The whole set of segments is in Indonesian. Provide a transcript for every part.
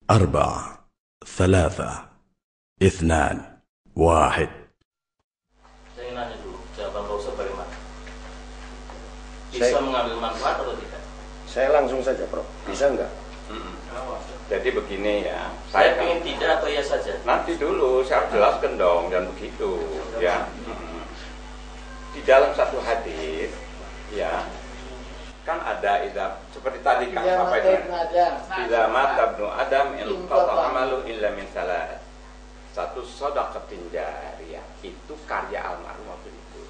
4 3 2 1. Saya ingin nanya dulu, jawaban Pak Ustaz bagaimana? Bisa mengambil manfaat atau tidak? Saya langsung saja, Prof. Bisa enggak? Jadi begini ya, Saya ingin tidak atau ya saja? nanti dulu saya jelaskan dong, dan begitu ya. Di dalam satu hadis ya, kan ada seperti tadi kan apa itu? Idza mata ibnu Adam inqata amalu illa min salat. Satu, shadaqatin jariyah, itu karya almarhum waktu itu.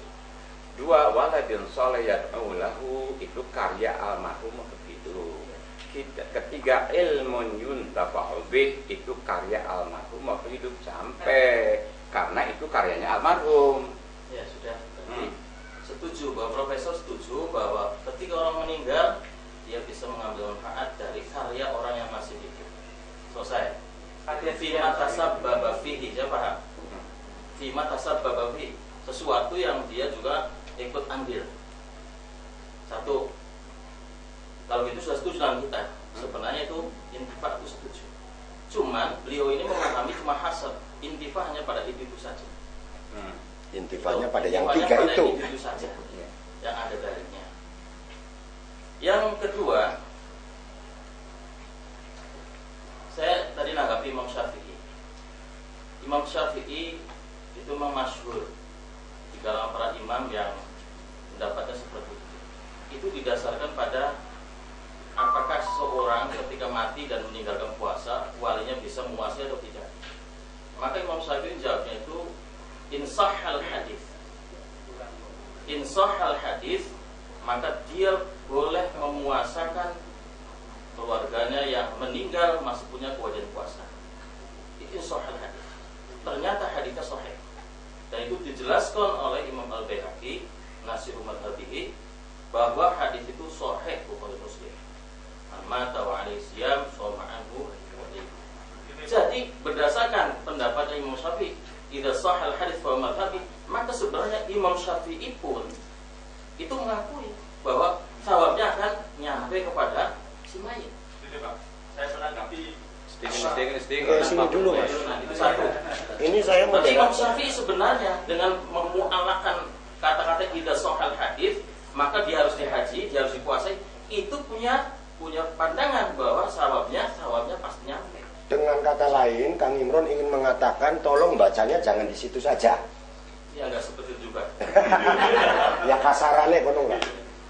2, waladin shalih yad'u lahu, itu karya almarhum waktu itu. 3, ilmun yuntafa'u bih, itu karya almarhum waktu hidup sampai, karena itu karyanya almarhum. Ya sudah. Setuju bahwa Profesor setuju bahwa ketika orang meninggal dia bisa mengambil manfaat dari karya orang yang masih hidup. Selesai. Fima tasabbaba fihi, saya paham. Fima tasabbaba fihi, sesuatu yang dia juga ikut andil. Satu. Kalau gitu sudah setuju dengan kita. Sebenarnya itu intifah, itu setuju. Cuman beliau ini memahami cuma hasad, intifah hanya pada itu saja. Intifanya pada yang Intifahnya 3 pada itu. itu saja yang ada darinya. Yang kedua, saya tadi nanggapi Imam Syafi'i. Imam Syafi'i itu memang masyhur di kalangan para imam yang pendapatnya seperti itu. Itu didasarkan pada apakah seseorang ketika mati dan meninggalkan puasa, walinya bisa menguasai atau tidak. Maka Imam Syafi'i jawabnya itu insahhal hadis. Insahhal hadis, maka dia boleh memuasakan keluarganya yang meninggal masih punya kewajiban puasa. Itu insahhal hadis. Ternyata hadisnya sahih. Dan itu dijelaskan oleh Imam Al-Baihaqi Nasihu Madhabihi bahwa hadis itu sahih Bukhari Muslim. Mata wa alaihi siyam shoma anhu. Jadi berdasarkan pendapat Imam Syafi'i, idza sahal hadis fa madhhabi, maka sebenarnya Imam Syafi'i pun itu mengakui bahwa sawabnya akan nyampe kepada si mayit. Jadi Pak, saya menanggapi Sini dulu, Mas. Nah, itu satu. Ini saya mau Imam Syafi'i sebenarnya dengan memu'alakan kata-kata idza sahal hadis, maka dia harus dihaji, dia harus dikuasai, itu punya pandangan bahwa sawabnya pasti nyampe. Dengan kata lain, Kang Imron ingin mengatakan tolong bacanya jangan di situ saja. Ya enggak seperti itu juga. Ya kasarannya kono enggak.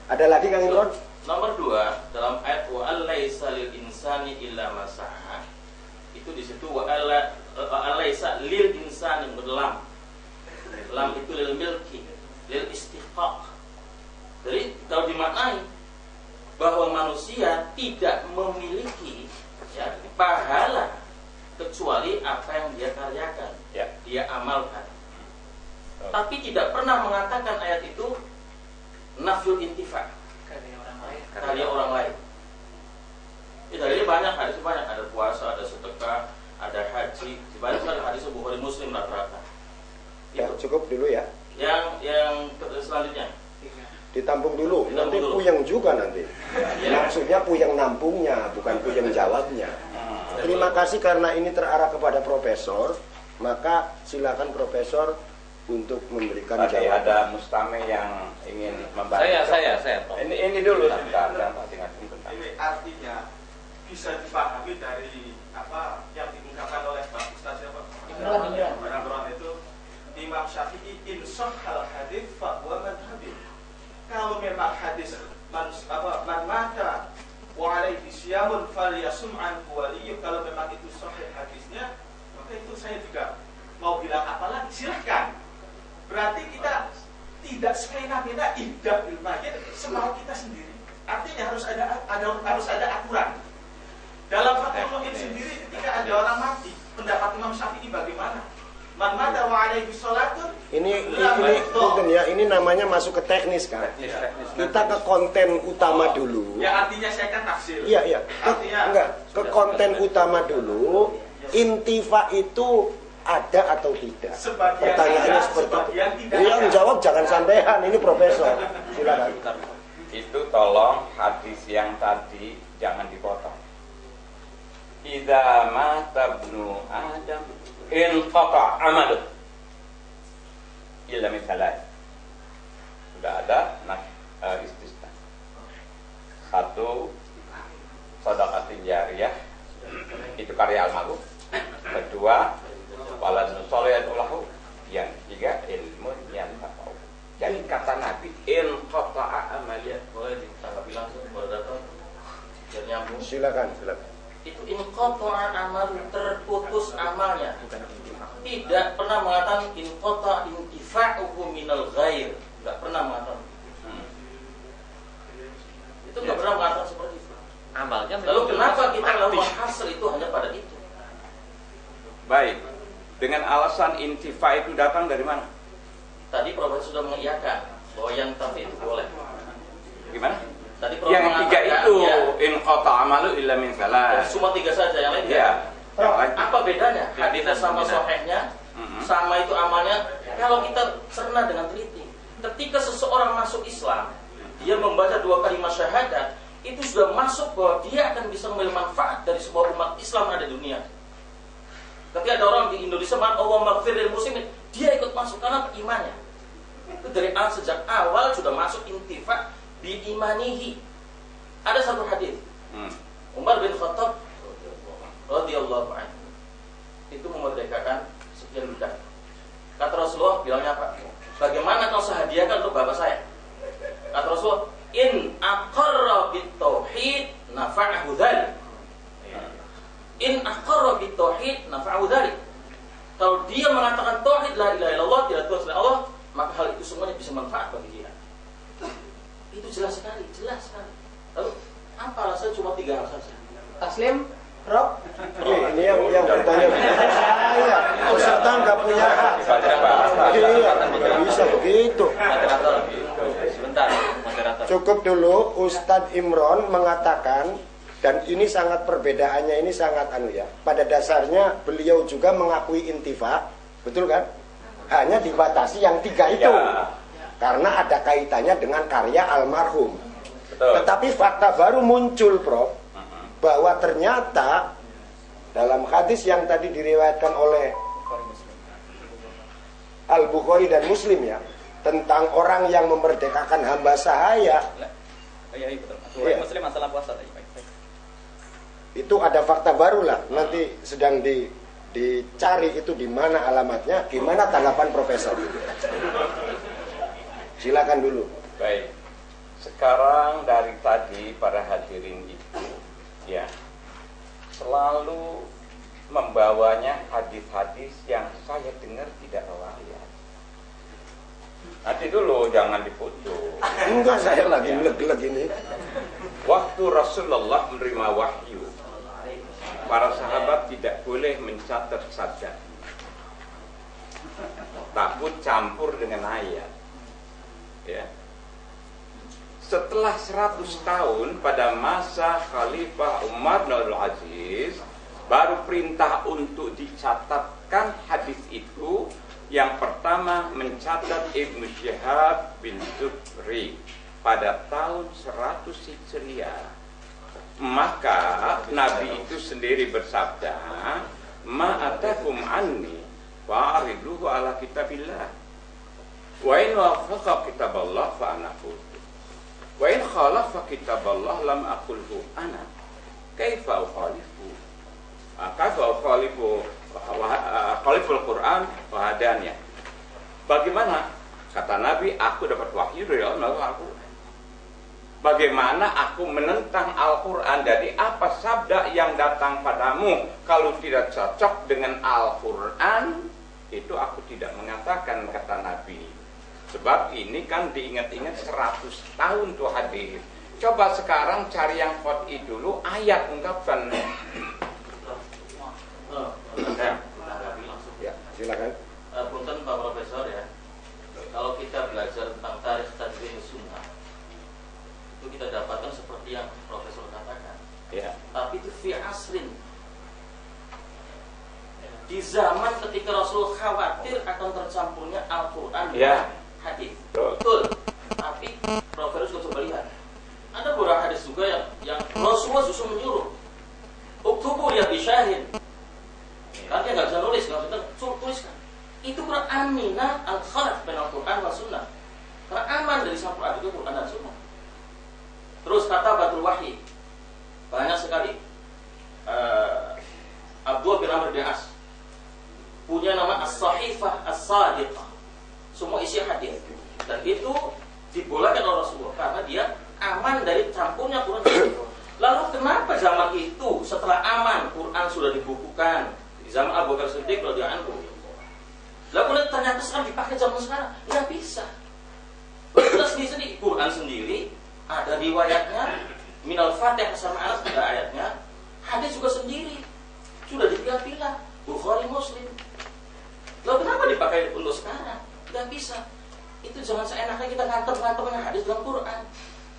Ada lagi Kang Imron? Nomor 2, dalam ayat wa allaisa lil insani illa ma sa'a. Itu di situ wa allaisa lil insani berlam. Lam itu lil milki, lil istihqaq. Jadi kalau dimaknai bahwa manusia tidak memiliki ya, pahala kecuali apa yang dia karyakan, Ya. dia amalkan. Tapi tidak pernah mengatakan ayat itu nafyul intifa, karya orang lain. Ya, dari banyak hadis, banyak, ada puasa, ada sedekah, ada haji, banyak sekali hadis Bukhari Muslim rata-rata. Ya, Itu. cukup dulu ya. Yang selanjutnya. Ditampung dulu, Ditampung nanti dulu. puyeng juga nanti. Ya. Maksudnya puyeng nampungnya, bukan puyeng jawabnya. Terima kasih karena ini terarah kepada Profesor, maka silakan Profesor untuk memberikan Tadi jawaban. ada Mustame yang ingin membantu. Saya. Ini dulu sebentar. Ini artinya bisa dipahami dari apa yang diungkapkan oleh Pak Ustaz siapa? Imran itu Imam Syafi'i insahhal hadis fa huwa madhhabi. Kalau memang hadis man mata wa alaihi siyamun falyasum anhu waliyyu, kalau memang itu sahih hadisnya, maka itu saya juga mau bilang apa lagi, silahkan. Berarti kita tidak semena-mena ihda bil mayyit semau kita sendiri. Artinya harus ada aturan. Dalam fakta mungkin sendiri ketika ada orang mati, pendapat Imam Syafi'i bagaimana? Man mata wa alaihi salatun. Ini namanya masuk ke teknis kan. Kita ke konten utama dulu. Ya artinya saya kan tafsir. Iya. Ke konten utama dulu. Intifa itu ada atau tidak? Sebagian Pertanyaannya ada, seperti sebagian itu. tidak Yang ada. jawab jangan sampean, ini Profesor. Silakan. Itu tolong hadis yang tadi jangan dipotong. idza mata ibnu Adam inqata amaluh illa min thalath. Sudah ada istisna. Satu, sedekah jariyah, itu karya almarhum. Kedua, waladun sholihan ulahu. Yang ketiga, ilmu yang tafau. Jadi kata Nabi, inqata'a amaliyah. Boleh ditanggapi langsung moderator biar nyambung. Silakan. Itu inqata'a amal, terputus amalnya. Tidak pernah mengatakan inqata intifa'uhu minal ghair. Enggak pernah mengatakan. Itu enggak pernah mengatakan seperti itu. Amalnya. Lalu kenapa kita lakukan hasr itu hanya pada itu? Baik. Dengan alasan intifa itu datang dari mana? Tadi Profesor sudah mengiyakan bahwa yang tafi itu boleh. Gimana? Tadi Yang tiga itu ya, inqata amalu illa min thalath. cuma 3 saja, yang lain Ya. Yang lain. apa bedanya? Hadisnya sama sahihnya, sama itu amalnya. Kalau kita cerna dengan teliti, ketika seseorang masuk Islam, dia membaca 2 kalimat syahadat, itu sudah masuk bahwa dia akan bisa mengambil manfaat dari sebuah umat Islam ada di dunia. Ketika ada orang di Indonesia mengatakan Allah maghfiril muslimin, dia ikut masuk karena imannya. Itu dari sejak awal sudah masuk intifa bi imanihi. Ada satu hadis. Umar bin Khattab radhiyallahu anhu itu memerdekakan sekian budak. Kata Rasulullah bilangnya apa? Bagaimana kalau saya hadiahkan untuk bapak saya? Kata Rasulullah, in aqarra bit tauhid nafa'ahu dzalik. In aqarra bit tauhid nafa'ahu dzalik. Kalau dia mengatakan tauhid la ilaha illallah, tidak Tuhan selain Allah, maka hal itu semuanya bisa manfaat bagi dia. Itu jelas sekali. Lalu apa alasan cuma 3 hal saja? Taslim, Rob. Ini yang bertanya saya. Peserta nggak punya hak. Iya, nggak bisa begitu. Moderator. Sebentar, moderator. Cukup dulu Ustadz Imron mengatakan, dan ini sangat perbedaannya ini sangat pada dasarnya beliau juga mengakui intifa, betul kan? Hanya dibatasi yang 3 itu Ya. karena ada kaitannya dengan karya almarhum. Betul. Tetapi fakta baru muncul, Prof, bahwa ternyata dalam hadis yang tadi diriwayatkan oleh Al-Bukhari dan Muslim ya, tentang orang yang memerdekakan hamba sahaya. Iya, betul. Iya. Muslim masalah puasa tadi. Itu ada fakta baru lah. Nanti sedang dicari itu di mana alamatnya, gimana tanggapan Profesor. Silakan dulu. Baik. Sekarang dari tadi para hadirin itu ya selalu membawanya hadis-hadis yang saya dengar tidak riwayat. Nanti dulu jangan diputus. Enggak, saya lagi Ya. leg-leg ini. Waktu Rasulullah menerima wahyu, para sahabat tidak boleh mencatat saja, takut campur dengan ayat. Ya. Setelah 100 tahun pada masa Khalifah Umar bin Abdul Aziz, baru perintah untuk dicatatkan hadis itu. Yang pertama mencatat Ibnu Syihab bin Zuhri pada tahun 100 Hijriah. Maka Nabi itu sendiri bersabda, ma'atakum anni fa'ariduhu ala kitabillah wa in wafaqa kitaballah fa'anafudu wa in khalafa kitaballah lam aqulhu ana kaifa ukhalifu khaliful Quran wahadanya. Bagaimana? Kata Nabi, aku dapat wahyu dari Allah Al-Quran. Bagaimana aku menentang Al-Quran? Jadi apa sabda yang datang padamu kalau tidak cocok dengan Al-Quran, itu aku tidak mengatakan, kata Nabi. Sebab ini kan diingat-ingat 100 tahun tuh hadis. Coba sekarang cari yang qot'i dulu, ayat ungkapkan. Ya, silakan. Punten Pak Profesor ya. Kalau kita belajar tentang tarikh tadwin sunnah, itu kita dapatkan seperti yang Profesor katakan. Ya. Tapi itu fi asrin. Di zaman ketika Rasul khawatir akan tercampurnya Al-Quran Ya. hadis. Betul. Betul. Tapi Profesor juga coba lihat. Ada beberapa hadis juga yang Rasulullah justru menyuruh uktubu ya bisyahid. Kan dia nggak bisa nulis, nggak bisa tuliskan. Itu Quran aminah al-khalaf bainal Quran wa sunnah. Karena aman dari sama Quran itu Quran dan sunnah. Terus kata Batul Wahyi, banyak sekali. Abdullah bin Amr bin As punya nama As-Sahifah As-Sadiqah, semua isi hadis, dan itu dibolehkan oleh Rasulullah karena dia aman dari campurnya Quran. Lalu kenapa zaman itu setelah aman Quran sudah dibukukan di zaman Abu Bakar Siddiq radhiyallahu anhu, lalu ternyata sekarang dipakai zaman sekarang? Nggak bisa. Terus di sini Quran sendiri ada riwayatnya, minal Fatihah sama Anas ada ayatnya, hadis juga sendiri sudah dipilah-pilah, Bukhari Muslim. Lalu kenapa dipakai untuk sekarang? Nggak bisa. Itu jangan seenaknya kita nganter-nganternya hadis dalam Quran.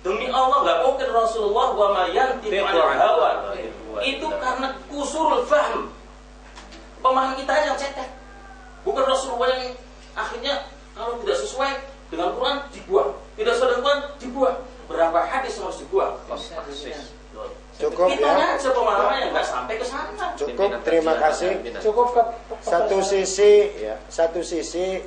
Demi Allah nggak mungkin Rasulullah wa ma yantiqu 'anil hawa. Itu karena kusurul fahm. Pemahaman kita yang cetek. Bukan Rasulullah yang akhirnya kalau tidak sesuai dengan Quran dibuang, tidak sesuai dengan Quran dibuang. Berapa hadis yang harus dibuang? Cukup kita ya. aja pemahaman yang nggak sampai ke sana. Cukup, terima kasih. Cukup ke Satu sisi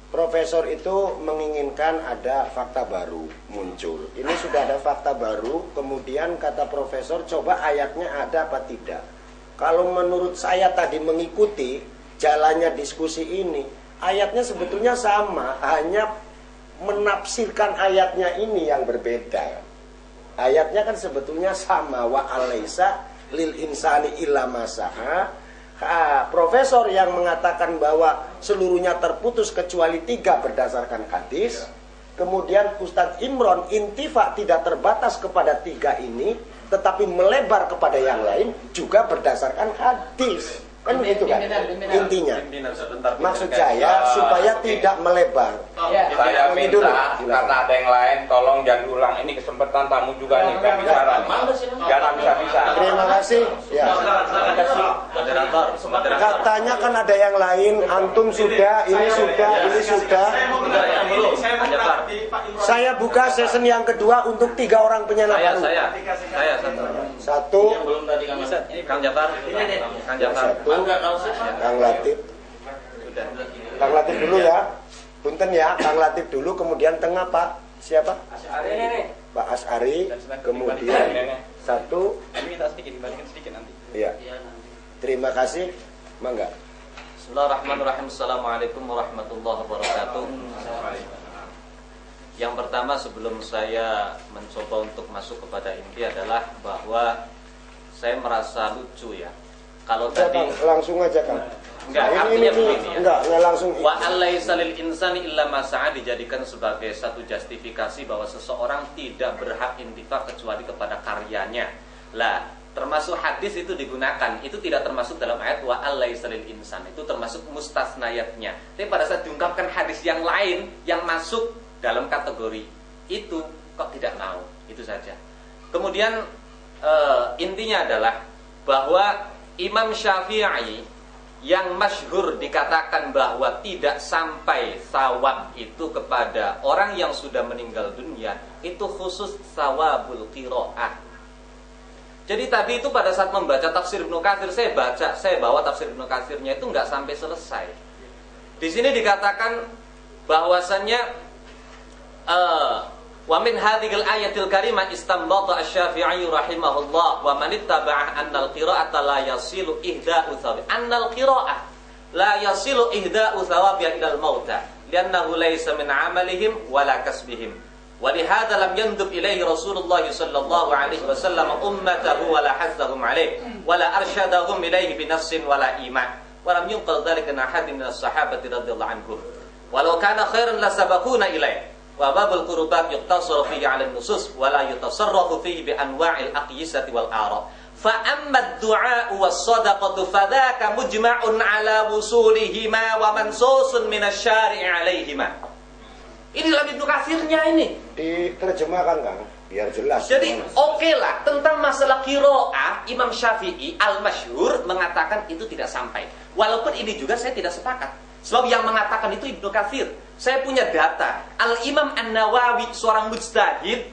profesor itu menginginkan ada fakta baru muncul. Ini sudah ada fakta baru, kemudian kata profesor coba ayatnya ada apa tidak. Kalau menurut saya tadi mengikuti jalannya diskusi ini, ayatnya sebetulnya sama, hanya menafsirkan ayatnya ini yang berbeda. Ayatnya kan sebetulnya sama, wa alaysa lil insani illa masaha. Profesor yang mengatakan bahwa seluruhnya terputus kecuali 3 berdasarkan hadis. Kemudian Ustadz Imron intifa tidak terbatas kepada 3 ini, tetapi melebar kepada yang lain juga berdasarkan hadis. Kan itu kan intinya. Maksud saya supaya tidak melebar. Saya minta karena ada yang lain tolong jangan ulang. Ini kesempatan tamu juga nih kan bicara. Jangan bisa-bisa. Terima kasih. Ya. Katanya kan ada yang lain. Antum sudah, ini sudah, ini sudah. Saya buka sesi yang kedua untuk 3 orang penyanyi baru. Saya Satu. Yang belum tadi Kang Jafar. Kang Jafar. Satu. Kang Latif. Kang Latif dulu ya. Punten ya, Kang Latif dulu, kemudian tengah Pak siapa? Pak As'ari, kemudian satu. Ini minta sedikit, dibandingkan sedikit nanti. Iya. Terima kasih. Mangga. Bismillahirrahmanirrahim. Assalamualaikum warahmatullahi wabarakatuh. Yang pertama sebelum saya mencoba untuk masuk kepada inti adalah bahwa saya merasa lucu ya. Kalau tadi langsung aja kan. Enggak, artinya begini ya. Enggak langsung. Wa alaisa lil insani illa ma sa'a dijadikan sebagai satu justifikasi bahwa seseorang tidak berhak intifak kecuali kepada karyanya. Lah, termasuk hadis itu digunakan, itu tidak termasuk dalam ayat wa alaisa lil insan. Itu termasuk mustasnayatnya. Tapi pada saat diungkapkan hadis yang lain yang masuk dalam kategori itu kok tidak mau. Itu saja. Kemudian intinya adalah bahwa Imam Syafi'i yang masyhur dikatakan bahwa tidak sampai sawab itu kepada orang yang sudah meninggal dunia, itu khusus sawabul qiraah. Jadi tadi itu pada saat membaca tafsir Ibnu Katsir, saya bawa tafsir Ibnu Katsirnya itu nggak sampai selesai. Di sini dikatakan bahwasannya wa min hadhil ayatil karimah istanbata asy-Syafi'i rahimahullah wa man ittaba'a annal qira'ata la yasilu ihda'u thawabi annal qira'ah la yasilu ihda'u thawabi ilal mauta li'annahu laysa min 'amalihim wala kasbihim wa lihadza lam yandub ilaihi Rasulullah sallallahu alaihi wasallam ummatahu wala hazzahum alaihi wala arsyadahum ilaihi binafsin wala iman wa lam yunqal dzalika an ahadin min as-sahabati radhiyallahu anhum walau kana khairan lasabaquna ilaihi wa babul qurubat yuqtasaru fihi 'ala an-nusus wa la yutasarrafu fihi bi anwa'il aqyisati wal ara fa amma ad-du'a was-sadaqatu fadhaka mujma'un 'ala wusulihima wa mansusun min asy-syari' 'alaihima. Ini dalam Ibnu Katsirnya ini diterjemahkan Kang biar jelas. Jadi oke lah tentang masalah qiraah Imam Syafi'i al-masyhur mengatakan itu tidak sampai. Walaupun ini juga saya tidak sepakat. Sebab yang mengatakan itu Ibnu Katsir. Saya punya data. Al-Imam An-Nawawi seorang mujtahid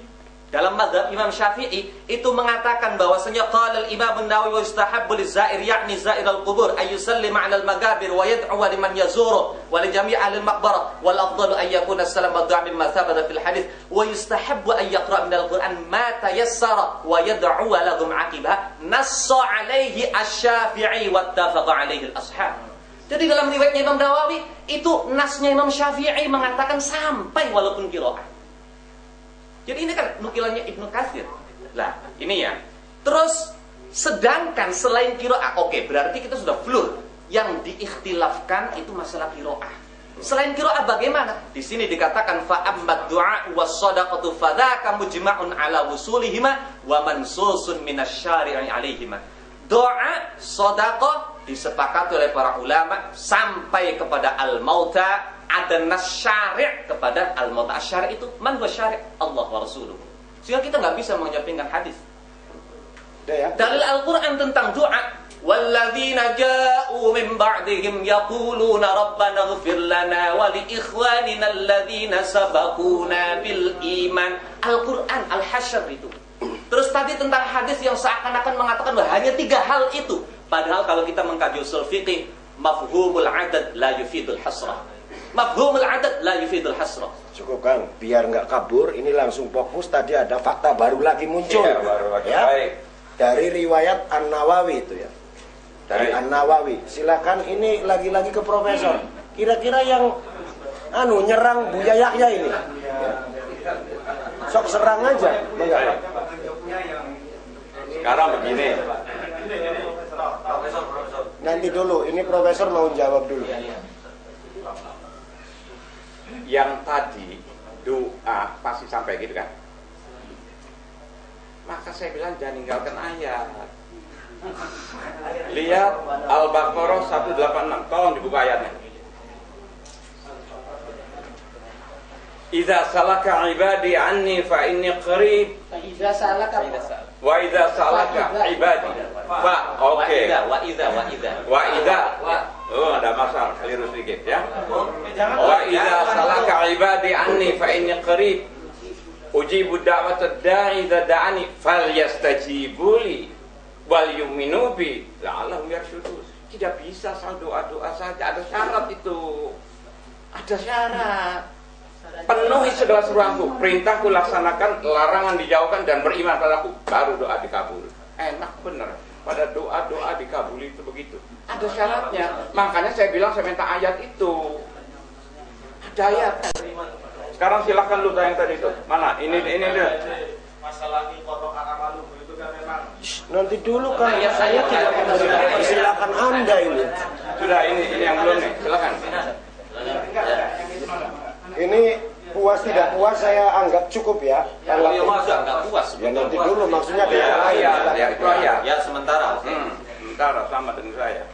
Dalam mazhab Imam Syafi'i itu mengatakan bahwasanya qala al-Imam an-Nawawi wa yustahabbu liz-za'ir ya'ni za'ir al-qubur ay yusallima 'ala al-magabir wa yad'u liman yazuru wa li jami' ahli al-maqbarah wal afdalu ay yakuna as-salam ad-du'a mimma thabata fil hadits wa yustahabbu an yaqra' min al-Qur'an ma tayassara wa yad'u lahum 'aqibah nassa 'alaihi asy-Syafi'i wa ittafaqa 'alaihi al-ashab. Jadi dalam riwayatnya Imam Nawawi itu nasnya Imam Syafi'i mengatakan sampai walaupun qiraah. Jadi ini kan nukilannya Ibnu Katsir. Lah, ini ya. Terus sedangkan selain qiraah, oke, berarti kita sudah flur. Yang diikhtilafkan itu masalah qiraah. Selain qiraah bagaimana? Di sini dikatakan fa ammat du'a was shadaqatu fadzaka mujma'un ala wusulihima wa mansusun minasyari'i alaihima. Doa, sedekah disepakati oleh para ulama sampai kepada al-mauta. Ada nas syari' kepada al-mauta. Syari' itu man huwa syari'? Allah wa rasuluh. Sehingga kita nggak bisa menyampingkan hadis. Dalil Al-Qur'an tentang doa, walladzina ja'u min ba'dihim yaquluna rabbana ighfir lana wa li ikhwanina alladzina sabaquna bil iman. Al-Qur'an Al-Hasyr itu. Terus tadi tentang hadis yang seakan-akan mengatakan bahwa hanya 3 hal itu. Padahal kalau kita mengkaji usul fiqih, mafhumul adad la yufidul hasrah. Mafhumul adad la yufidul hasrah. Cukup Kang, biar nggak kabur, ini langsung fokus. Tadi ada fakta baru lagi muncul. Iya, baru lagi. Ya, Baik. dari riwayat An-Nawawi itu ya. Dari An-Nawawi. Silakan ini lagi-lagi ke Profesor. Kira-kira yang nyerang Buya Yahya ini. Ya. Sok serang aja, enggak. Sekarang begini. Nanti dulu, ini Profesor mau jawab dulu. Yang tadi doa pasti sampai gitu kan. Maka saya bilang jangan ninggalkan ayat. Lihat Al-Baqarah 186, tolong dibuka ayatnya. Idza salaka ibadi anni fa inni qarib. Idza salaka Wa idza salaka ibadi. Fa oke. Wa idza. Oh, ada masalah, keliru sedikit ya. Wa idza salaka ibadi anni fa inni qarib. Ujibu da'watad da'i idza da'ani falyastajibu li wal yu'minu bi la'allahum yarshudun. Tidak bisa asal doa-doa saja, ada syarat itu. Ada syarat. Penuhi segala suruhanku, perintahku laksanakan, larangan dijauhkan dan beriman padaku, baru doa dikabul. Enak bener. Pada doa-doa dikabuli itu begitu. Ada syaratnya. Makanya saya bilang saya minta ayat itu. Ada ayat. Sekarang silakan lu yang tadi itu. Mana? Ini dia. Masalah kotor amalu itu kan memang. Nanti dulu Kang, ya saya tidak memberi. Silakan Anda ini. Sudah ini yang belum nih. Silakan. Ini puas tidak puas saya anggap cukup ya. Kalau masa enggak puas. Ya nanti dulu maksudnya ada yang lain. Ya itu ayat. Ya sementara. Sementara sama dengan saya.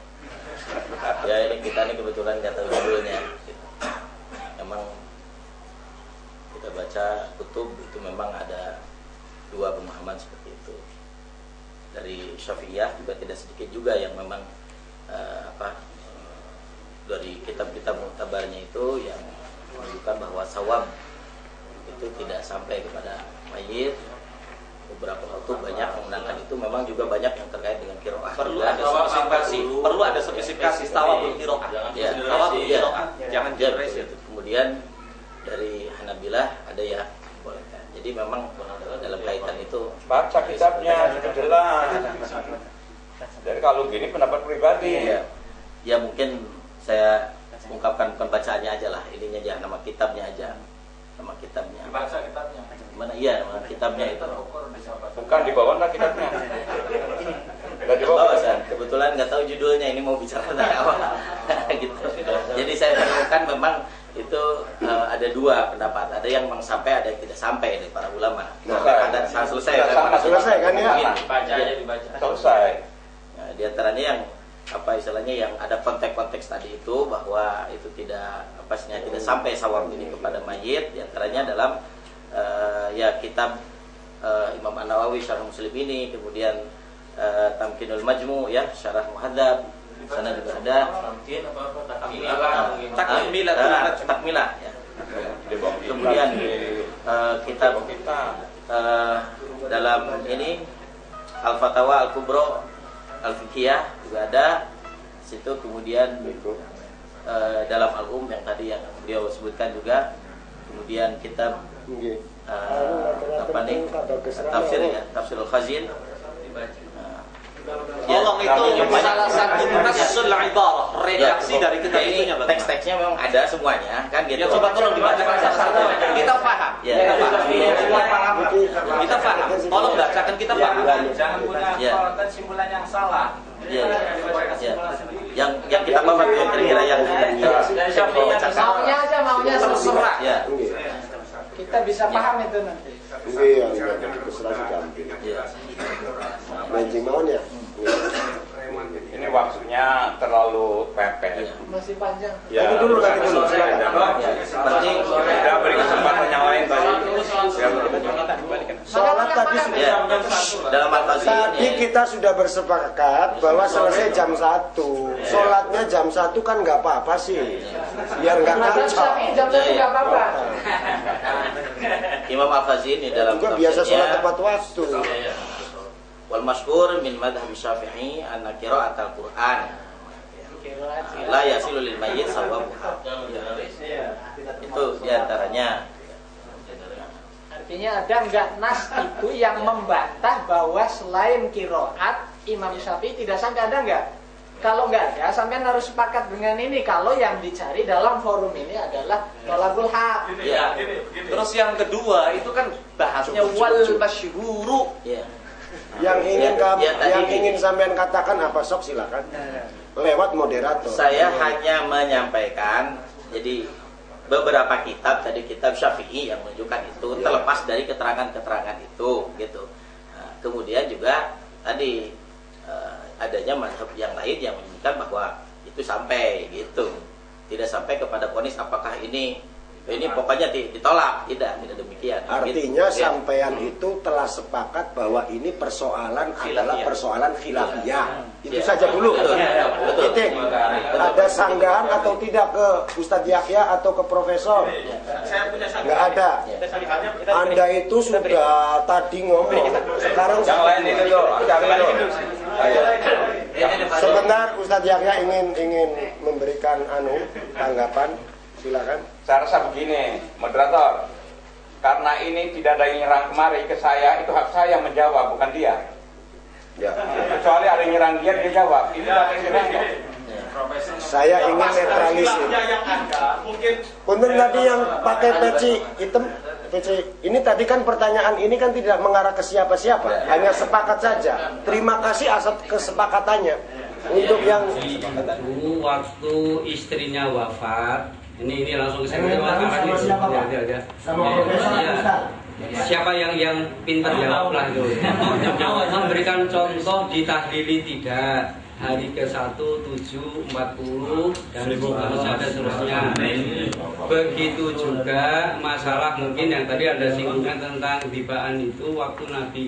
Ya ini kita ini kebetulan nggak tahu judulnya. Memang kita baca kutub itu memang ada 2 pemahaman seperti itu. Dari Syafi'iyah juga tidak sedikit juga yang memang dari kitab-kitab muktabarnya itu yang menunjukkan bahwa sawab itu tidak sampai kepada mayit. Beberapa kutub banyak menggunakan itu, memang juga banyak yang terkait dengan qiraah. Perlu ada spesifikasi tawabul qiraah. Ya, tawabul qiraah. Jangan ya, generalisir. Kemudian dari Hanabilah ada ya bolehkan. Jadi memang dalam kaitan itu Baca kitabnya jelas. Jadi kalau gini pendapat pribadi. ya mungkin saya ungkapkan bukan bacaannya aja lah, ininya aja, nama kitabnya aja, nama kitabnya. Baca kitabnya. Mana iya nama kitabnya itu. Bukan di bawah lah kitabnya. Enggak di bawah. Kebetulan nggak tahu judulnya, ini mau bicara tentang apa. Gitu. Jadi saya menemukan memang itu ada 2 pendapat, ada yang memang sampai, ada yang tidak sampai dari para ulama. Ada selesai kan ya? Baca aja dibaca. Selesai. Nah, di antaranya yang istilahnya yang ada konteks-konteks tadi itu bahwa itu tidak tidak sampai sawab ini kepada mayit. Di antaranya dalam ya kitab Imam An-Nawawi Syarah Muslim ini, kemudian Tamkinul Majmu ya Syarah Muhadzab, di sana juga ada Takmilah ya. Kemudian kitab dalam ini Al-Fatawa Al-Kubro Al-Fiqhiyah juga ada situ, kemudian dalam Al-Um yang tadi yang beliau sebutkan juga, kemudian kitab apa nih tafsir ya, Tafsirul Khazin. Tolong itu salah satu nasul ibarah, redaksi dari kitab itunya. Teks-teksnya memang ada semuanya kan gitu. Ya coba tolong dibacakan satu-satu. Kita paham. Ya. Kita paham. Tolong bacakan, kita paham. Jangan punya kesimpulan yang salah. Ya. Yang kita paham itu kira-kira yang maunya terserah. Ya. Kita bisa paham itu nanti. Iya, jadi keserah gampang. Ya. Mancing maunya. Ini waktunya terlalu pepet. Masih panjang. Ya, Tadi dulu. Seperti sudah beri kesempatan yang lain tadi. Sholat tadi ya, dalam Al-Fazil Tadi kita sudah bersepakat bahwa selesai jam 1. Sholatnya jam 1 kan nggak apa-apa sih, biar nggak kacau. Jam 1 nggak apa-apa. Imam Al-Fazil ini dalam Juga biasa sholat tepat waktu. Wal masyhur min madhhab Syafi'i anna qira'atul Qur'an la yasilu lil mayyit sawabuha. Itu diantaranya. Artinya ada nggak nas itu yang membantah bahwa selain kiroat Imam Syafi'i tidak sampai, ada nggak? Kalau nggak ada, sampean harus sepakat dengan ini. Kalau yang dicari dalam forum ini adalah tolabul haq. Ya. Terus yang kedua itu kan bahasnya wal masyhuru. Ya. Yang tadi ingin sampean katakan apa, sok silakan. Lewat moderator. Saya hanya menyampaikan, jadi beberapa kitab, tadi kitab Syafi'i yang menunjukkan itu, terlepas dari keterangan-keterangan itu gitu. Nah, kemudian juga tadi adanya mazhab yang lain yang menunjukkan bahwa itu sampai gitu, tidak sampai kepada vonis apakah ini pokoknya ditolak, tidak demikian. Artinya gitu. sampean itu telah sepakat bahwa ini persoalan adalah persoalan khilafiyah. Itu saja dulu. Betul. Titik. Ada sanggahan atau tidak ke Ustadz Yahya atau ke Profesor? Saya punya satu. Nggak ada. Anda itu sudah tadi ngomong. Sekarang Yang lain itu sebentar, Ustadz Yahya ingin memberikan tanggapan. Silakan. Saya rasa begini, moderator. Karena ini tidak ada yang nyerang kemari ke saya, itu hak saya menjawab, bukan dia. Ya. Kecuali ada yang nyerang dia jawab. Ini hak yang nyerang. Saya ingin netralisir. Yang ada mungkin Punten tadi yang pakai peci hitam, ini tadi kan pertanyaan ini kan tidak mengarah ke siapa-siapa, hanya sepakat saja. Terima kasih atas kesepakatannya. Untuk yang itu waktu istrinya wafat, ini langsung saya ya. Siapa yang pintar jawablah itu. Memberikan contoh di tahlili tidak, hari ke-1, 7, 40 dan seterusnya. Begitu juga masalah mungkin yang tadi ada singgungan tentang tibaan itu, waktu Nabi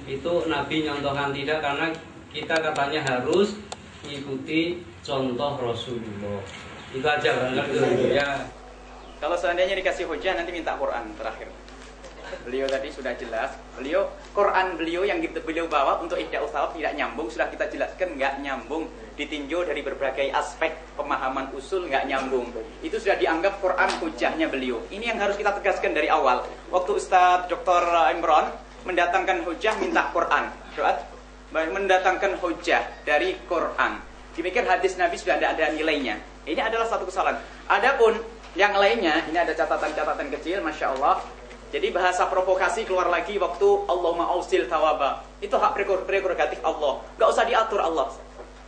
itu Nabi nyontohkan tidak, karena kita katanya harus ikuti contoh Rasulullah. Itu aja kan ya. Kalau seandainya dikasih hujah nanti minta Quran terakhir. Beliau tadi sudah jelas, Quran beliau yang beliau bawa untuk Ihda'us Shawab tidak nyambung, sudah kita jelaskan nggak nyambung, ditinjau dari berbagai aspek pemahaman usul nggak nyambung. Itu sudah dianggap Quran hujahnya beliau. Ini yang harus kita tegaskan dari awal. Waktu Ustadz Dr. Imron mendatangkan hujah minta Quran, mendatangkan hujah dari Quran. Dipikir hadis Nabi sudah ada nilainya. Ini adalah satu kesalahan. Adapun yang lainnya, ini ada catatan-catatan kecil, masya Allah. Jadi bahasa provokasi keluar lagi waktu Allahumma ausil tawaba. Itu hak prerogatif Allah. Gak usah diatur Allah.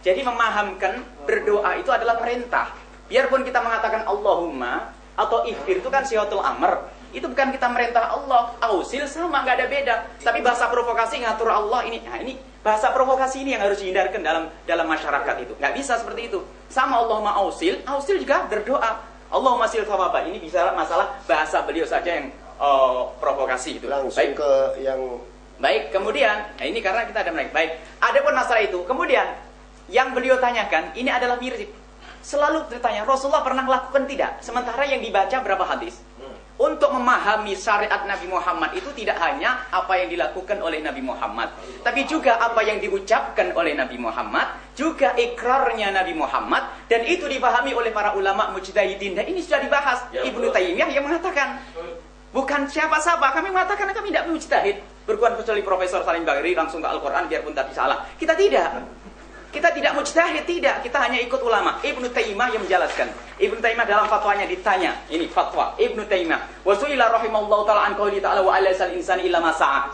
Jadi memahamkan berdoa itu adalah perintah. Biarpun kita mengatakan Allahumma atau ighfir itu kan sihatul amr. Itu bukan kita merintah Allah. Ausil sama, gak ada beda. Tapi bahasa provokasi ngatur Allah ini. Nah ini bahasa provokasi ini yang harus dihindarkan dalam masyarakat itu. Gak bisa seperti itu. Sama Allahumma ausil juga berdoa. Allahumma sil tawaba. Ini bisa masalah bahasa beliau saja yang provokasi itu. Langsung ke yang baik. Kemudian, nah ini karena kita ada menaik. Baik. Adapun masalah itu. Kemudian yang beliau tanyakan ini adalah mirip. Selalu ditanya Rasulullah pernah lakukan tidak? Sementara yang dibaca berapa hadis? Untuk untuk memahami syariat Nabi Muhammad itu tidak hanya apa yang dilakukan oleh Nabi Muhammad, tapi juga apa yang diucapkan oleh Nabi Muhammad, juga ikrarnya Nabi Muhammad, dan itu dipahami oleh para ulama mujtahidin. Dan ini sudah dibahas. Ibnu Taimiyah yang mengatakan, bukan siapa-siapa, kami mengatakan kami tidak mujtahid, berkuat kecuali Profesor Salim Bagri langsung ke Al-Quran biarpun tadi salah. Kita tidak. Kita tidak mujtahid, tidak. Kita hanya ikut ulama. Ibnu Taimiyah yang menjelaskan. Ibnu Taimiyah dalam fatwanya ditanya, ini fatwa Ibnu Taimiyah. Wa su'ila rahimallahu ta'ala an qouli ta'ala wa alaysal insani illa ma sa'a.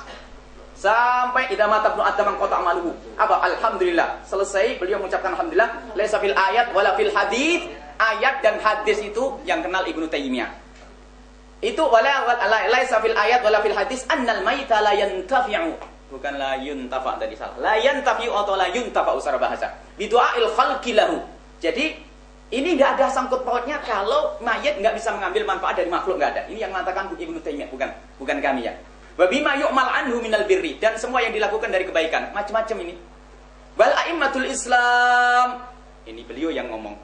Sampai idza mata ibnu adam qata amaluhu. Apa? Alhamdulillah. Selesai beliau mengucapkan alhamdulillah, laisa fil ayat wala fil hadits. Ayat dan hadis itu yang kenal Ibnu Taimiyah. Itu wala laisa fil ayat wala fil hadits annal maita la yantafi'u. Bukan la yuntafa tadi salah. La yantafi atau la yuntafa secara bahasa. Bidu'ail khalqi lahu. Jadi ini enggak ada sangkut pautnya kalau mayit enggak bisa mengambil manfaat dari makhluk, enggak ada. Ini yang mengatakan Ibnu Taimiyah, bukan kami ya. Wa bima yu'mal anhu minal birri, dan semua yang dilakukan dari kebaikan, macam-macam ini. Wal a'immatul Islam. Ini beliau yang ngomong.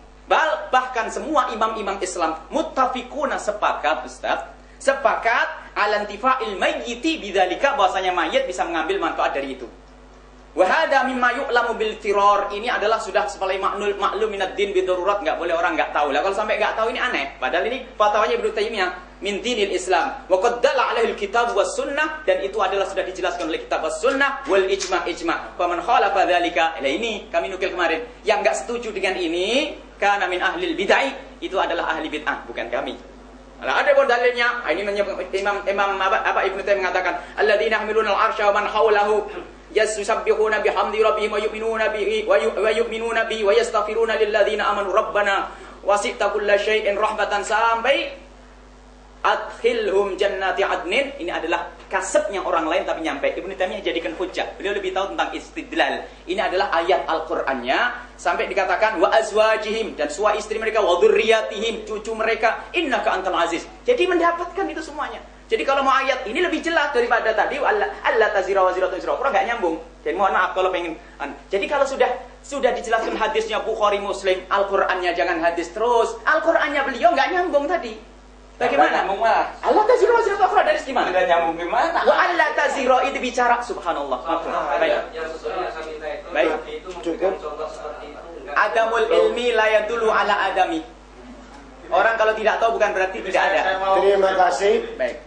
Bahkan semua imam-imam Islam muttafiquna sepakat, Ustaz. Sepakat alantifa'il mayyiti bidzalika, bahwasanya mayit bisa mengambil manfaat dari itu. Wa hadza mimma yu'lamu bil tiror, ini adalah sudah sebagai maklum minad din bidarurat, enggak boleh orang enggak tahu. Lah kalau sampai enggak tahu ini aneh. Padahal ini fatwanya Ibnu Taimiyah min dinil Islam. Wa qad dalla 'alaihi al-kitab was sunnah, dan itu adalah sudah dijelaskan oleh kitab was sunnah wal ijma'. Fa man khalafa dzalika, ini kami nukil kemarin, yang enggak setuju dengan ini kana min ahlil bid'ah, itu adalah ahli bid'ah, bukan kami. Nah, ada pun dalilnya. Ini Imam Ibnu Taimiyah mengatakan, alladzina yahmiluna al-'arsya wa man hawlahu yusabbihuna bihamdi rabbihim wa yu'minuna bihi wa yastaghfiruna lilladzina amanu rabbana wasi'ta kulla syai'in rahmatan, sampai adkhilhum jannati adnin. Ini adalah kasabnya orang lain tapi nyampe. Ibnu Taimiyah jadikan hujjah. Beliau lebih tahu tentang istidlal. Ini adalah ayat Al-Qur'annya, sampai dikatakan wa azwajihim, dan suami istri mereka, wa dzurriyyatihim, cucu mereka, innaka antal aziz. Jadi mendapatkan itu semuanya. Jadi kalau mau ayat ini lebih jelas daripada tadi Allah tazira wa ziratun zira ukhra, enggak nyambung. Jadi mohon maaf kalau pengen. Jadi kalau sudah dijelaskan hadisnya Bukhari Muslim, Al-Qur'annya jangan hadis terus. Al-Qur'annya beliau enggak nyambung tadi. Bagaimana? Allah tazira wa ziratun ukhra dari gimana? Tidak nyambung gimana? Wa Allah tazira itu bicara subhanallah. Baik. Baik. Cukup. Adamul ilmi la yadullu ala adami. Orang kalau tidak tahu bukan berarti tidak ada. Terima kasih. Baik.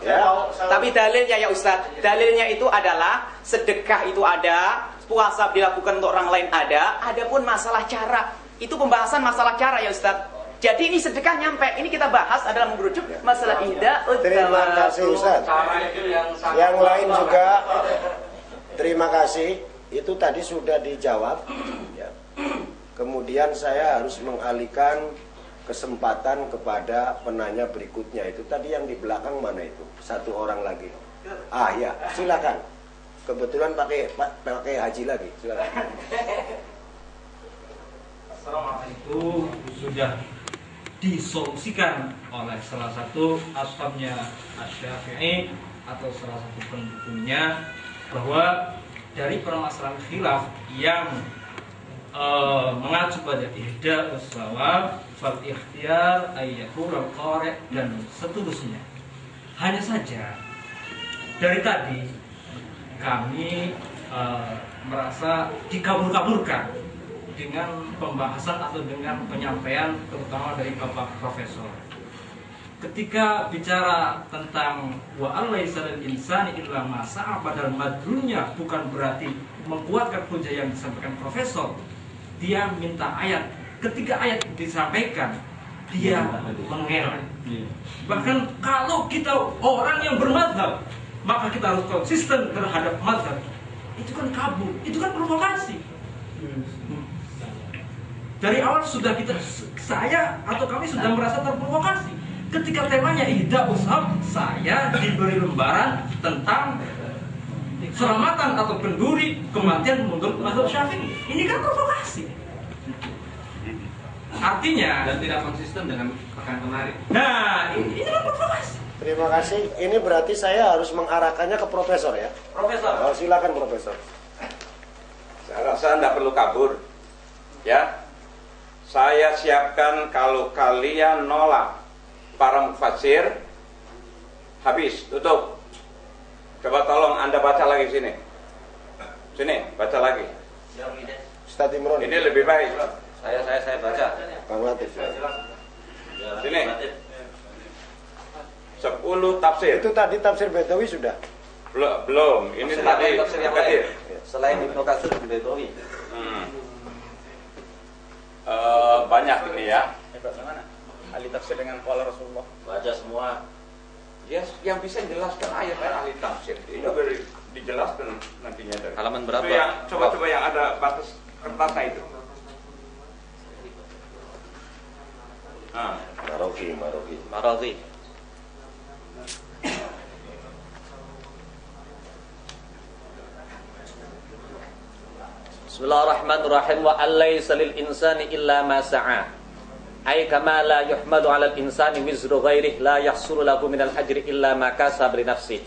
Ya. Tapi dalilnya ya Ustaz, dalilnya itu adalah sedekah itu ada, puasa dilakukan untuk orang lain ada, adapun masalah cara, itu pembahasan masalah cara ya Ustaz. Jadi ini sedekah nyampe, ini kita bahas adalah mengerucut masalah ihda. Terima kasih Ustaz. Yang lain juga terima kasih. Itu tadi sudah dijawab ya. Kemudian saya harus mengalihkan kesempatan kepada penanya berikutnya. Itu tadi yang di belakang mana itu? Satu orang lagi. Ah ya, silakan. Kebetulan pakai haji lagi. Silakan. Assalamualaikum. Sudah disolusikan oleh salah satu ashabnya Asy-Syafi'i atau salah satu pendukungnya, bahwa dari permasalahan khilaf yang mengacu pada ihda usawab fal ikhtiyar ayyakul al-qari' dan seterusnya. Hanya saja dari tadi kami merasa dikabur-kaburkan dengan pembahasan atau dengan penyampaian terutama dari Bapak Profesor. Ketika bicara tentang wa alaisa lil insani illa ma sa'a, padahal madlunya bukan berarti menguatkan hujah yang disampaikan Profesor. Dia minta ayat. Ketika ayat disampaikan, dia mengelak. Bahkan kalau kita orang yang bermadzhab, maka kita harus konsisten terhadap mazhab. Itu kan kabur, itu kan provokasi. Dari awal sudah saya atau kami sudah merasa terprovokasi. Ketika temanya ihda ushab, saya diberi lembaran tentang selamatan atau penduri kematian menurut mazhab Syafi'i. Ini kan provokasi. Artinya dan tidak konsisten dengan pekan kemarin. Nah, ini kan provokasi. Terima kasih. Ini berarti saya harus mengarahkannya ke Profesor ya. Profesor. Oh, silakan Profesor. Saya rasa tidak perlu kabur. Ya. Saya siapkan kalau kalian nolak para mufassir, Habis, tutup. Coba tolong Anda baca lagi sini. Sini, baca lagi. Ustaz Imron. Ini lebih baik. Saya baca. Bang Latif. Sini. 10 tafsir. Itu tadi tafsir Baidawi sudah. Belum. Ini tadi tafsir yang Katsir. lain. Selain Ibnu Katsir dan Baidawi. Banyak ini ya. Bagaimana? Ahli tafsir dengan qala Rasulullah. Baca semua. Yes, yang bisa jelaskan ayat ahli tafsir. Ini beri dijelaskan nantinya dari. Halaman berapa? Itu yang coba-coba yang ada batas kertasnya itu. Marozi. Bismillahirrahmanirrahim. Wa allaysa lil insani illa ma sa'a. Ay kama la yuhmadu 'ala al insani wizru ghairihi la yahsulu lahu min al ajri illa ma kasaba li nafsihi.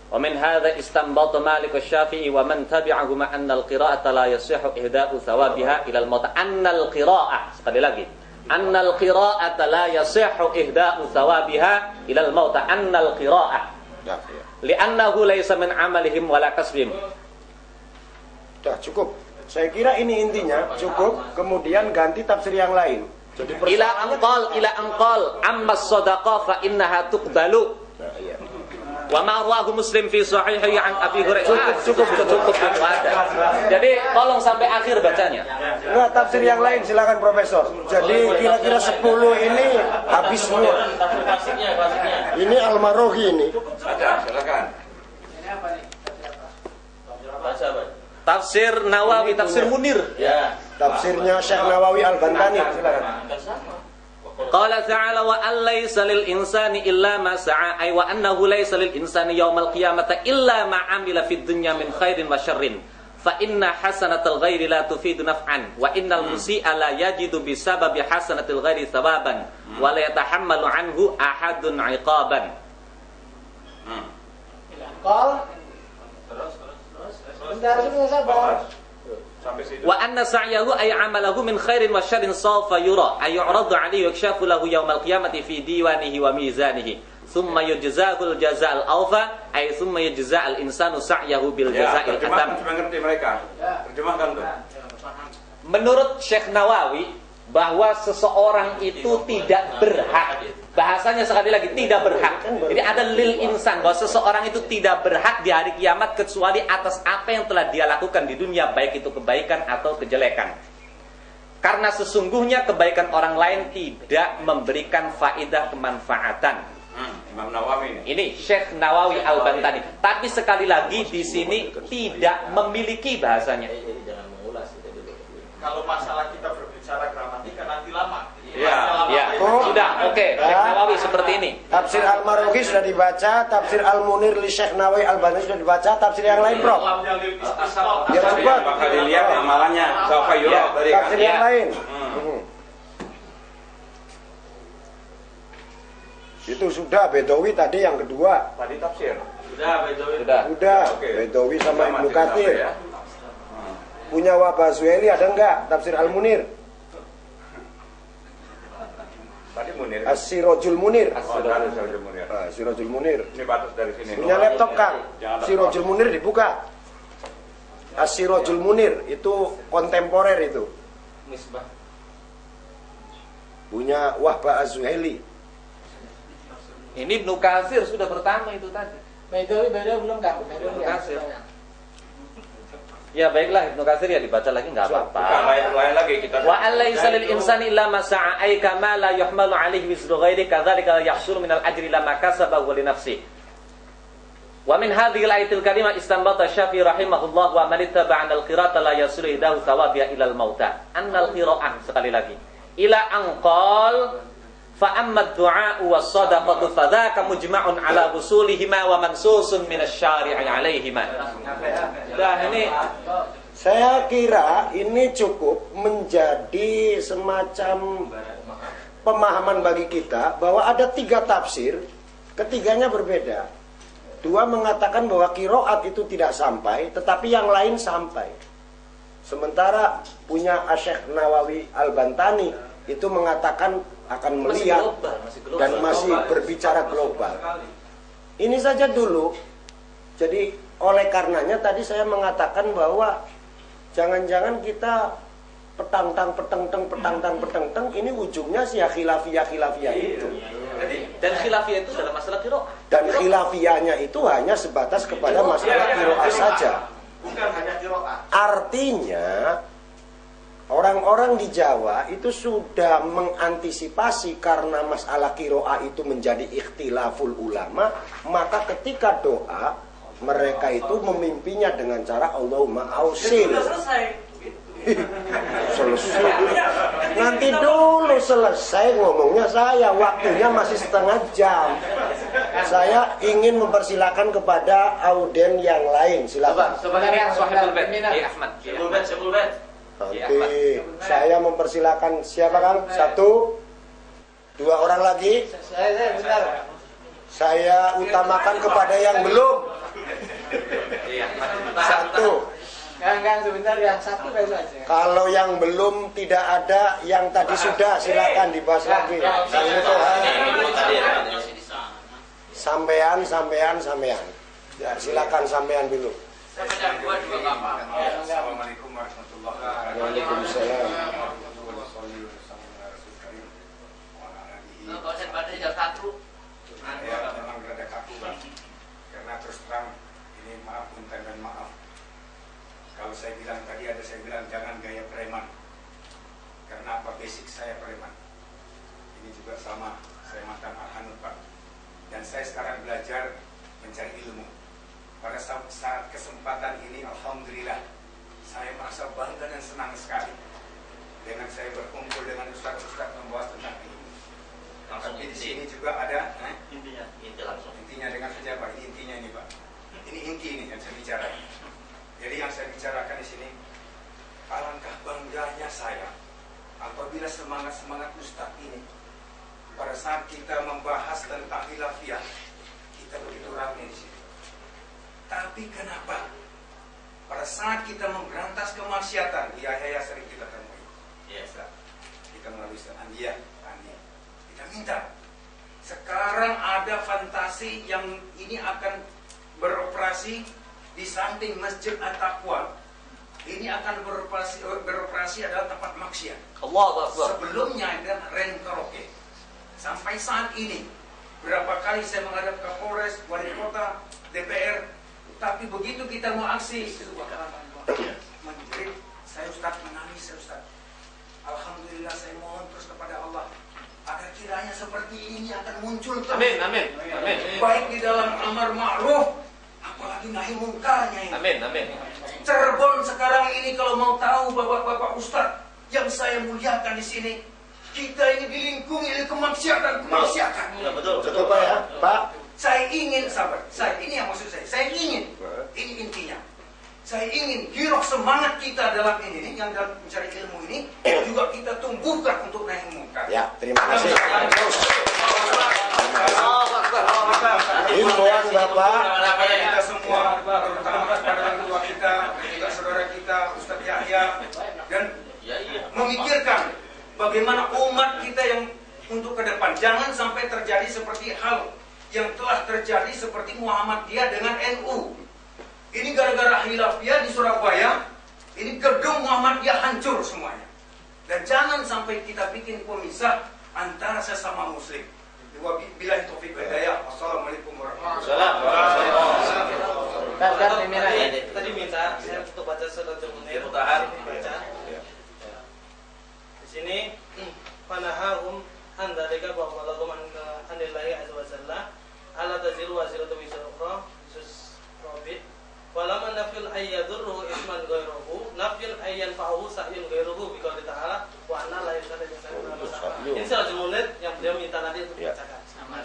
Wa min hadha istanbata Malik asy-Syafi'i wa man tabi'ahu ma anna al qira'ata la yasihhu ihda'u thawabiha ila al maut. Anna al qira'ah, sekali lagi. Anna al qira'ata la yasihhu ihda'u thawabiha ila al maut. Anna al qira'ah. Li'annahu laysa min 'amalihim wa la kasbihim. Dah cukup. Saya kira ini intinya cukup. Kemudian ganti tafsir yang lain. Jadi ila anqal amma sadaqah fa innaha tuqbalu. Nah, iya. Wa ma rawahu Muslim fi sahihi an Abi Hurairah. Cukup. Jadi tolong sampai akhir bacanya. Enggak, tafsir yang lain silakan Profesor. Jadi kira-kira 10 ini habis semua. Klasiknya. Ini Al-Marohi ini. Ada, silakan. Baca. Tafsir Nawawi, tafsir Munir. Ya. Tafsirnya Syekh Nawawi Al-Bantani, silakan. Qala ta'ala wa allaysa lil insani illa ma sa'a ay wa annahu laysa lil insani yaumal qiyamati illa ma 'amila fid dunya min khairin wa syarrin fa inna hasanatal ghairi la tufidu naf'an wa innal musii'a la yajidu bisababi hasanatil ghairi thawaban wa la yatahammalu anhu ahadun 'iqaban. Wa anna sa'yahu ay 'amalahu min khairin wa syarrin sawfa yura ay yu'radu 'alayhi yakshafu lahu yaumal qiyamati fi diwanihi wa mizanihi thumma yujza'ul jazaa'al awfa ay thumma yujza'al insanu sa'yahu bil jazaa'il atam. Cuma ngerti mereka. Terjemahkan tuh. Menurut Syekh Nawawi bahwa seseorang itu tidak berhak, bahasanya sekali lagi tidak berhak. Jadi ada lil insan, bahwa seseorang itu tidak berhak di hari kiamat kecuali atas apa yang telah dia lakukan di dunia, baik itu kebaikan atau kejelekan. Karena sesungguhnya kebaikan orang lain tidak memberikan faedah kemanfaatan. Imam Nawawi ini. Ini Syekh Nawawi Al-Bantani. Tapi sekali lagi di sini tidak memiliki bahasanya. Kalau masalah kita berbicara gramatika nanti lama. Ya. Sudah, oke. Syekh Nawawi seperti ini. Tafsir Al-Marohi sudah dibaca, tafsir Al-Munir li Syekh Nawawi Al-Bantani sudah dibaca, tafsir yang lain, Prof. Ya cepat. Bakal dilihat amalannya. Sawfa yura tadi kan. Tafsir yang lain. Itu sudah Baidawi tadi yang kedua. Tadi tafsir. Sudah. Baidawi sama Ibnu Katsir. Punya Wahbah Zuhaili ada enggak? Tafsir Al-Munir. Tadi Munir. As-Sirajul Munir. Sirajul Munir. Sirajul Munir. Ini batas dari sini. Punya laptop, Kang. Sirajul Munir dibuka. As-Sirajul Munir itu kontemporer itu. Misbah. Punya Wahbah Az-Zuhaili. Ini Ibnu Katsir sudah pertama itu tadi. Baidawi belum, Kang. Ibnu Katsir. Ya baiklah, Ibnu Katsir ya dibaca lagi enggak apa-apa. Lain lagi kita. Wa alaysa lil insani illa ma sa'a ay kama la yuhmalu alayhi wizru ghairi kadzalika yahsulu minal ajri lama kasaba wa li nafsi. Wa min hadhihi al-ayatil karimah istanbata Syafi'i rahimahullah wa man ittaba'ana al-qira'ata la yasilu idahu thawabiha ila al-mauta. Annal qira'ah, sekali lagi. Ila anqal fa amma ad-du'a wa sadaqatu fa dzaka mujma'un ala usulihima wa mansusun min asy-syari'i 'alaihima. Dah ini saya kira ini cukup menjadi semacam pemahaman bagi kita bahwa ada 3 tafsir, ketiganya berbeda. 2 mengatakan bahwa qiraat itu tidak sampai, tetapi yang lain sampai. Sementara punya Syekh Nawawi Al-Bantani itu mengatakan akan melihat dan masih berbicara global. Ini saja dulu. Jadi oleh karenanya tadi saya mengatakan bahwa jangan-jangan kita petang-tang ini ujungnya si khilafiyah itu. Dan khilafiyah itu dalam masalah qiraah. Dan khilafiyahnya itu hanya sebatas kepada masalah qiraah saja. Bukan hanya qiraah. Artinya orang-orang di Jawa itu sudah mengantisipasi karena masalah qiraah itu menjadi ikhtilaful ulama, maka ketika doa mereka itu memimpinya dengan cara Allahumma ausil. Selesai. Nanti dulu selesai ngomongnya saya, waktunya masih setengah jam. Saya ingin mempersilakan kepada auden yang lain, silakan. Nanti saya mempersilakan siapa Kang? 1, 2 orang lagi. Saya utamakan kepada yang belum. 1. Kang, sebentar yang 1 besok aja. Kalau yang belum tidak ada, yang tadi sudah silakan dibahas lagi. Sampean. Ya, silakan sampean dulu. Assalamualaikum warahmatullahi wabarakatuh. Waalaikumsalam. Saya memang rada kaku Bang, karena terus terang ini maaf punten dan maaf. Kalau saya bilang tadi saya bilang jangan gaya preman. Karena apa, basic saya preman. Ini juga sama, saya mantan Al-Hanud Pak. Dan saya sekarang belajar mencari ilmu. Pada saat kesempatan ini alhamdulillah saya merasa bangga dan senang sekali dengan saya berkumpul dengan ustaz-ustaz membahas tentang ilmu. Tapi di sini juga ada intinya dengan saja Pak. Ini intinya ini Pak. Ini inti ini yang saya bicarakan. Jadi yang saya bicarakan di sini, alangkah bangganya saya apabila semangat ustaz ini pada saat kita membahas tentang khilafiyah kita begitu ramai di sini. Tapi kenapa pada saat kita memberantas kemaksiatan, ya sering kita temui. Ustaz, kita melalui Ustaz Andi, kita minta. Sekarang ada fantasi yang ini akan beroperasi di samping Masjid At-Taqwa. Ini akan beroperasi adalah tempat maksiat. Allahu Akbar. Sebelumnya ada rem karaoke. Sampai saat ini berapa kali saya menghadap ke Polres, Wali Kota, DPR, tapi begitu kita mau aksi menjerit, saya Ustaz menangis, saya Ustaz. Alhamdulillah saya mohon terus kepada Allah agar kiranya seperti ini akan muncul terus. Amin. Baik di dalam amar ma'ruf, apalagi nahi mungkarnya ini. Amin. Cirebon sekarang ini kalau mau tahu bapak-bapak Ustaz yang saya muliakan di sini, kita ini dilingkungi oleh kemaksiatan. Ya, betul Pak ya, Pak. Saya ingin ini yang maksud saya ingin, ini intinya. Saya ingin giroh semangat kita dalam ini, yang dalam mencari ilmu ini, juga kita tumbuhkan untuk naik mungkar. Ya, terima kasih. Himbauan Bapak. Kita semua, terutama kepada orang tua kita, juga saudara kita, Ustaz Yahya, dan memikirkan bagaimana umat kita yang untuk ke depan. Jangan sampai terjadi seperti hal yang telah terjadi seperti Muhammadiyah dengan NU. Ini gara-gara khilafiyah di Surabaya, ini gedung Muhammadiyah hancur semuanya. Dan jangan sampai kita bikin pemisah antara sesama muslim. Wabillahi taufiq wal hidayah. Wassalamualaikum warahmatullahi wabarakatuh. Tadi minta saya untuk baca suratul Munir. Baca. Di sini panahum andalika bahwa lahum anillahi azza wa jalla ala taziru waziratu wizra ukhra sus robit walaman nafil ayyadurruhu isman ghairuhu nafil ayyan fa'uhu sahyun ghairuhu biqauli ta'ala wa anna la yusalla ini suratul Munir yang beliau minta nanti untuk dibacakan sama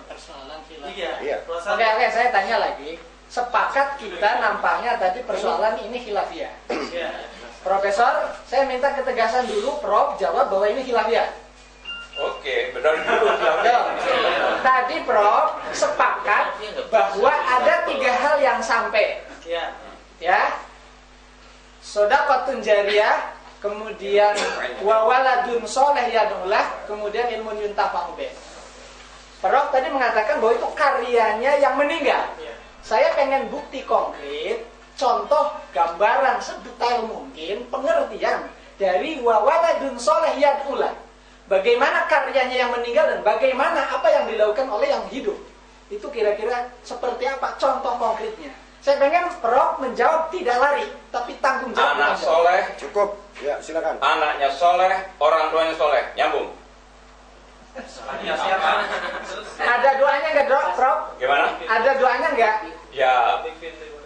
persoalan khilafiyah. Oke, saya tanya lagi. Sepakat kita nampaknya tadi persoalan ini khilafiyah. Profesor, saya minta ketegasan dulu. Prof jawab bahwa ini khilafiyah. Oke, benar dulu. Tadi Prof sepakat bahwa ada 3 hal yang sampai. Ya. Shadaqatun jariyah, kemudian wawaladun soleh yadullah, kemudian ilmun yuntafa'u bih. Prof tadi mengatakan bahwa itu karyanya yang meninggal. Saya pengen bukti konkret, contoh gambaran sedetail mungkin, pengertian dari wawaladun soleh yad'ulah. Bagaimana karyanya yang meninggal dan bagaimana apa yang dilakukan oleh yang hidup. Itu kira-kira seperti apa contoh konkretnya. Saya pengen Prof menjawab tidak lari, tapi tanggung jawab. Anak soleh. Cukup, ya silakan. Anaknya soleh, orang tuanya soleh, nyambung. Ada doanya nggak, Prof? Gimana? Ada doanya nggak? Ya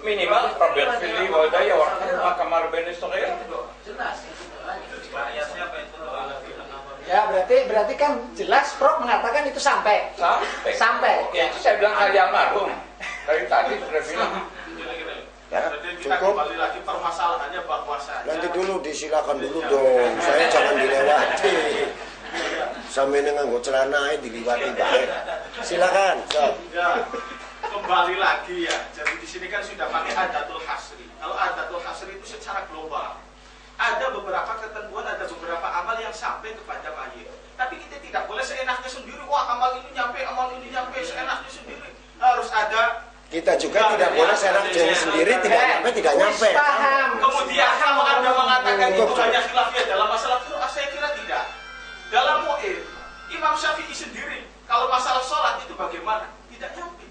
minimal Robert Fili Wadaya Warhamah Kamar Ben Israel. Ya berarti kan jelas Prof mengatakan itu sampai. Sampai. Ya itu saya bilang kali almarhum. Dari tadi sudah bilang. Ya, Kita cukup. kembali lagi permasalahannya bahwa saja. Nanti dulu disilakan dulu dong. Saya jangan dilewati. Sampai nganggo celana diliwati baik. Silakan. So. Ya, kembali lagi ya. Jadi di sini kan sudah pakai adatul hasri. Kalau adatul hasri itu secara global. Ada beberapa ketentuan, ada beberapa amal yang sampai kepada mayit. Tapi kita tidak boleh seenaknya sendiri. Wah, amal ini nyampe, seenaknya sendiri. Harus ada. Kita juga tidak boleh senang diri sendiri, tidak nyampe. Paham. Kemudian kalau Anda mengatakan itu hanya khilafiyah dalam masalah qiraah, saya kira tidak. Dalam mu'id, Imam Syafi'i sendiri kalau masalah sholat itu bagaimana? Tidak nyampe.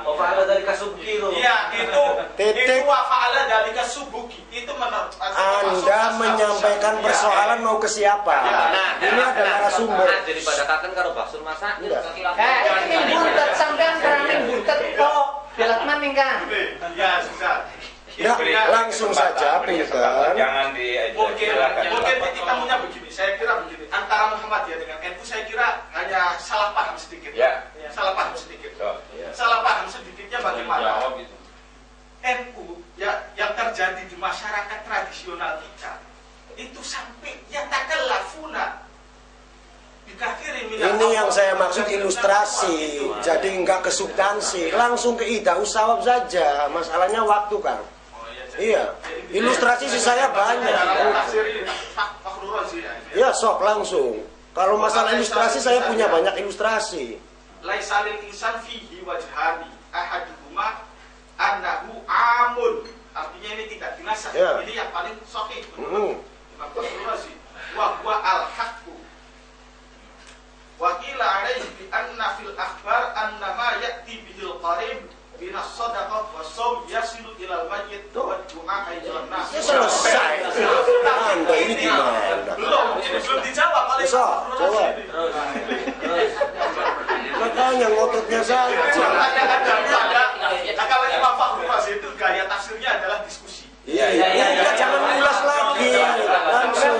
Wafa'ala dari kasubkiru. Iya, itu wafa'ala dari kasubuki. Itu menurut Anda menyampaikan persoalan mau ke siapa? Ini adalah narasumber. Jadi pada kaken karo baksul masak. Ini buntet sampean berani buntet kok. Belat maning kan? Ya, susah. Ya, langsung saja, Pinter. Jangan Mungkin tamunya begini. Saya kira begini. Antara Muhammadiyah dengan NU saya kira hanya salah paham sedikit. Ya. Salah paham sedikit. Ya. Salah paham sedikitnya bagaimana? Jawab itu. NU ya, yang terjadi di masyarakat tradisional kita itu sampai ya takallafuna. Ini yang saya maksud ilustrasi. Jadi enggak ke substansi, langsung ke idaus sawab saja. Masalahnya waktu, Kang. Iya, ilustrasi sih saya banyak. Ya sok langsung. Kalau masalah ilustrasi saya punya banyak ilustrasi. Laisalil insan fihi wajhani ahaduhuma annahu amun. Artinya ini tidak dinasah. Ya. Ini yang paling sahih menurut Imam Al-Razi. Wa huwa al-haqqu. Wa qila alaihi bi anna fil akhbar anna ma ya'ti bihil qarib binas sadaqah wa shaum yasilu ilal mayyit wa du'a ayyan nas. Selesai. Anda ini gimana? Belum dijawab oleh Jawab. Makanya ngototnya saja. Kalau Imam Fakhrul Razi itu gaya tafsirnya adalah diskusi. Iya, jangan ulas lagi. Langsung.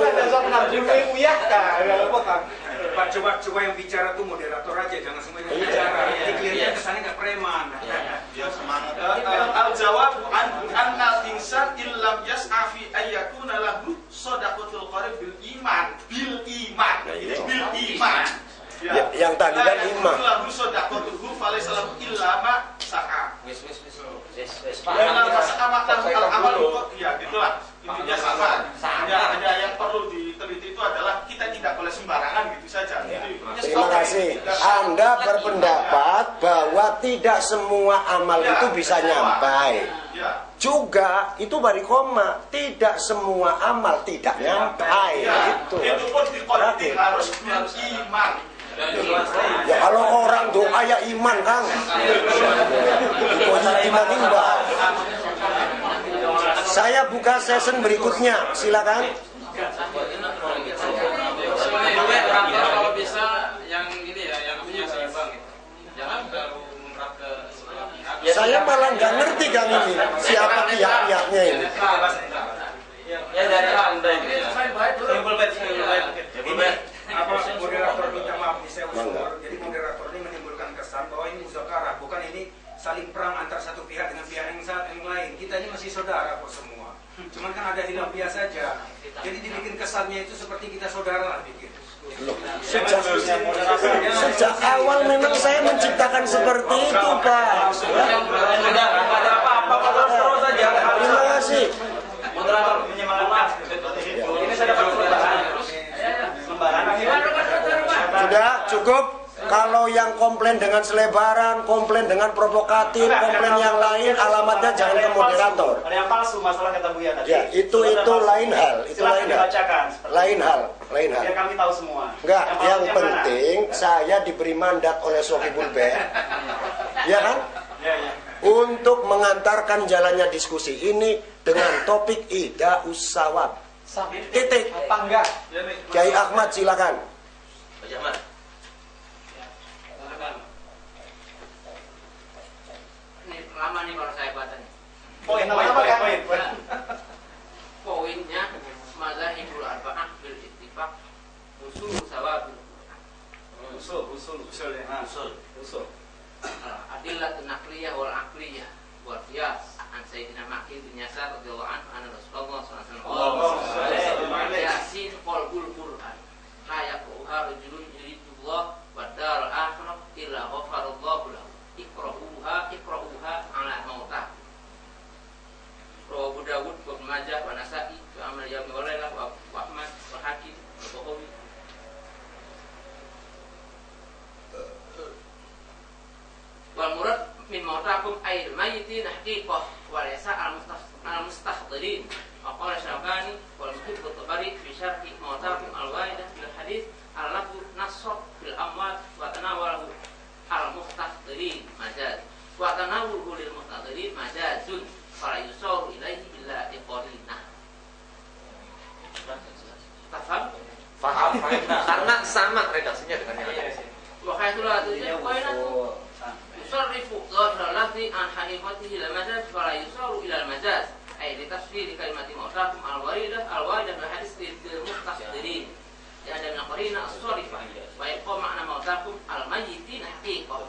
Pak coba yang bicara tuh moderator aja, jangan semuanya bicara. Jadi kelihatannya kesannya nggak preman. Ya semangat. Al-jawabu annal insan illam yas'a fi ayyakuna lahu shadaqatul qarib bil iman. Yang tadi kan iman. Lahu shadaqatul falaysa lahu illa ma sa'a. Wis. Ya gitulah. Intinya sama. Hanya yang perlu diteliti itu adalah kita tidak boleh sembarangan gitu saja. Terima kasih. Anda berpendapat bahwa tidak semua amal itu bisa nyampai. Juga itu bari koma, tidak semua amal tidak nyampai. Itu pun dikonti harus beriman. Ya kalau orang doa ya iman, Kang. Iman imbang. Saya buka session berikutnya, silakan. Kalau bisa yang ini ya, yang punya seimbang. Jangan baru menerap ke semua pihak. Saya malah nggak ngerti Kang ini siapa pihak-pihaknya ini. Ya dari Anda ini. Moderator minta maaf nih saya usul. Jadi moderator ini menimbulkan kesan bahwa ini muzakarah, bukan ini saling perang antar satu pihak dengan pihak yang lain. Kita ini masih saudara kok semua. Cuman kan ada hilafiyah saja. Jadi dibikin kesannya itu seperti kita saudara lah bikin. Sejak awal memang saya menciptakan seperti itu, Pak. Terima kasih. Moderator menyemangatkan. Ini saya dapat lembaran. Sudah cukup. Kalau yang komplain dengan selebaran, komplain dengan provokatif, komplain yang lain, alamatnya jangan ke moderator. Ada yang palsu masalah kata Buya tadi. Ya, itu lain hal. Itu lain hal. Lain hal. Biar kami tahu semua. Enggak, yang penting saya diberi mandat oleh Sohibul Bait. Ya kan? Ya. Untuk mengantarkan jalannya diskusi ini dengan topik Ida Usawab. Titik. Apa enggak? Kiai Ahmad silakan. Pak Ahmad. Ini lama nih kalau saya baca nih. Poin. Poinnya mazhabul arba'ah bil ittifaq usul sawab. Usul ya. Usul. Adillah naqliyah wal aqliyah wal qiyas an sayyidina Maqil bin Yasar radhiyallahu anhu anna Rasulullah sallallahu alaihi wasallam yasin qalbul Qur'an la yaqra'uha rajulun yuridullah wad daral akhirah illa ghafarallahu lahu iqra'uha ala mautah. Abu Dawud wa Ibnu Majah wa Nasa'i wa Ahmad wa Ghairuhu wa Ahmad wa Hakim wa Bukhari. Wal murad min mautakum ayil mayyitin haqiqah wa laysa al-mustahdirin. Wa qala Syarqani wal muhib at-Tabari fi syarhi mautakum al-waidah bil hadits al-lafzu nasr fil amwat wa tanawalahu al-mustahdirin majaz wa tanawuhu lil mustahdirin majazun fala yusaru ilaihi illa iqarinah. Paham? Karena sama redaksinya dengan yang ada. Wa khaitulah tujuh yusarrifu dhahra lafzi an haqiqatihi ila majaz fala yusaru ila al-majaz ay li tafsir kalimati mautakum al-waridah bil hadis lil mustahdirin ya ada min qarina as-sarifah wa yaqam ma'na mautakum al-mayyitin haqiqah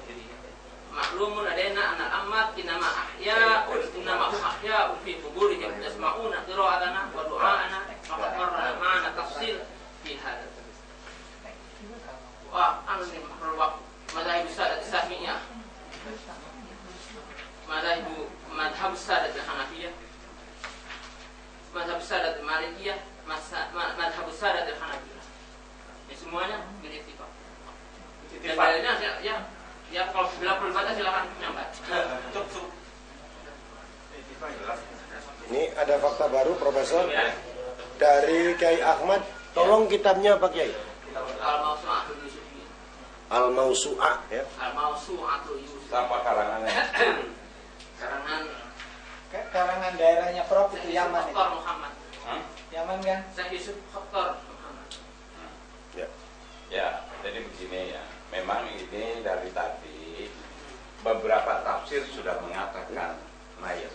ma'lumun ladaina anna al-ammat inma ahya'u fi quburihim yasma'una qira'atana wa du'a'ana faqad marra ma'ana tafsil fi hadha wa anni mahrul madhhab sadat sahmiyah madhhab sadat Hanafiyah madhhab sadat Malikiyah madhhab sadat Hanafiyah ini semuanya bil ittifaq. Dan dalilnya ya kalau bila perlu baca silakan nyambat. Cukup. Ini ada fakta baru Profesor dari Kiai Ahmad. Tolong kitabnya Pak Kiai. Al-Mawsu'atul Yusufi. Al-Mawsu'ah ya. Al-Mawsu'atul Yusufi. Apa karangannya? Karangan daerahnya Prof itu Yaman itu. Khattar Muhammad. Yaman kan? Syekh Yusuf Khattar Muhammad. Ya, jadi begini ya. Memang ini dari tadi beberapa tafsir sudah mengatakan mayat.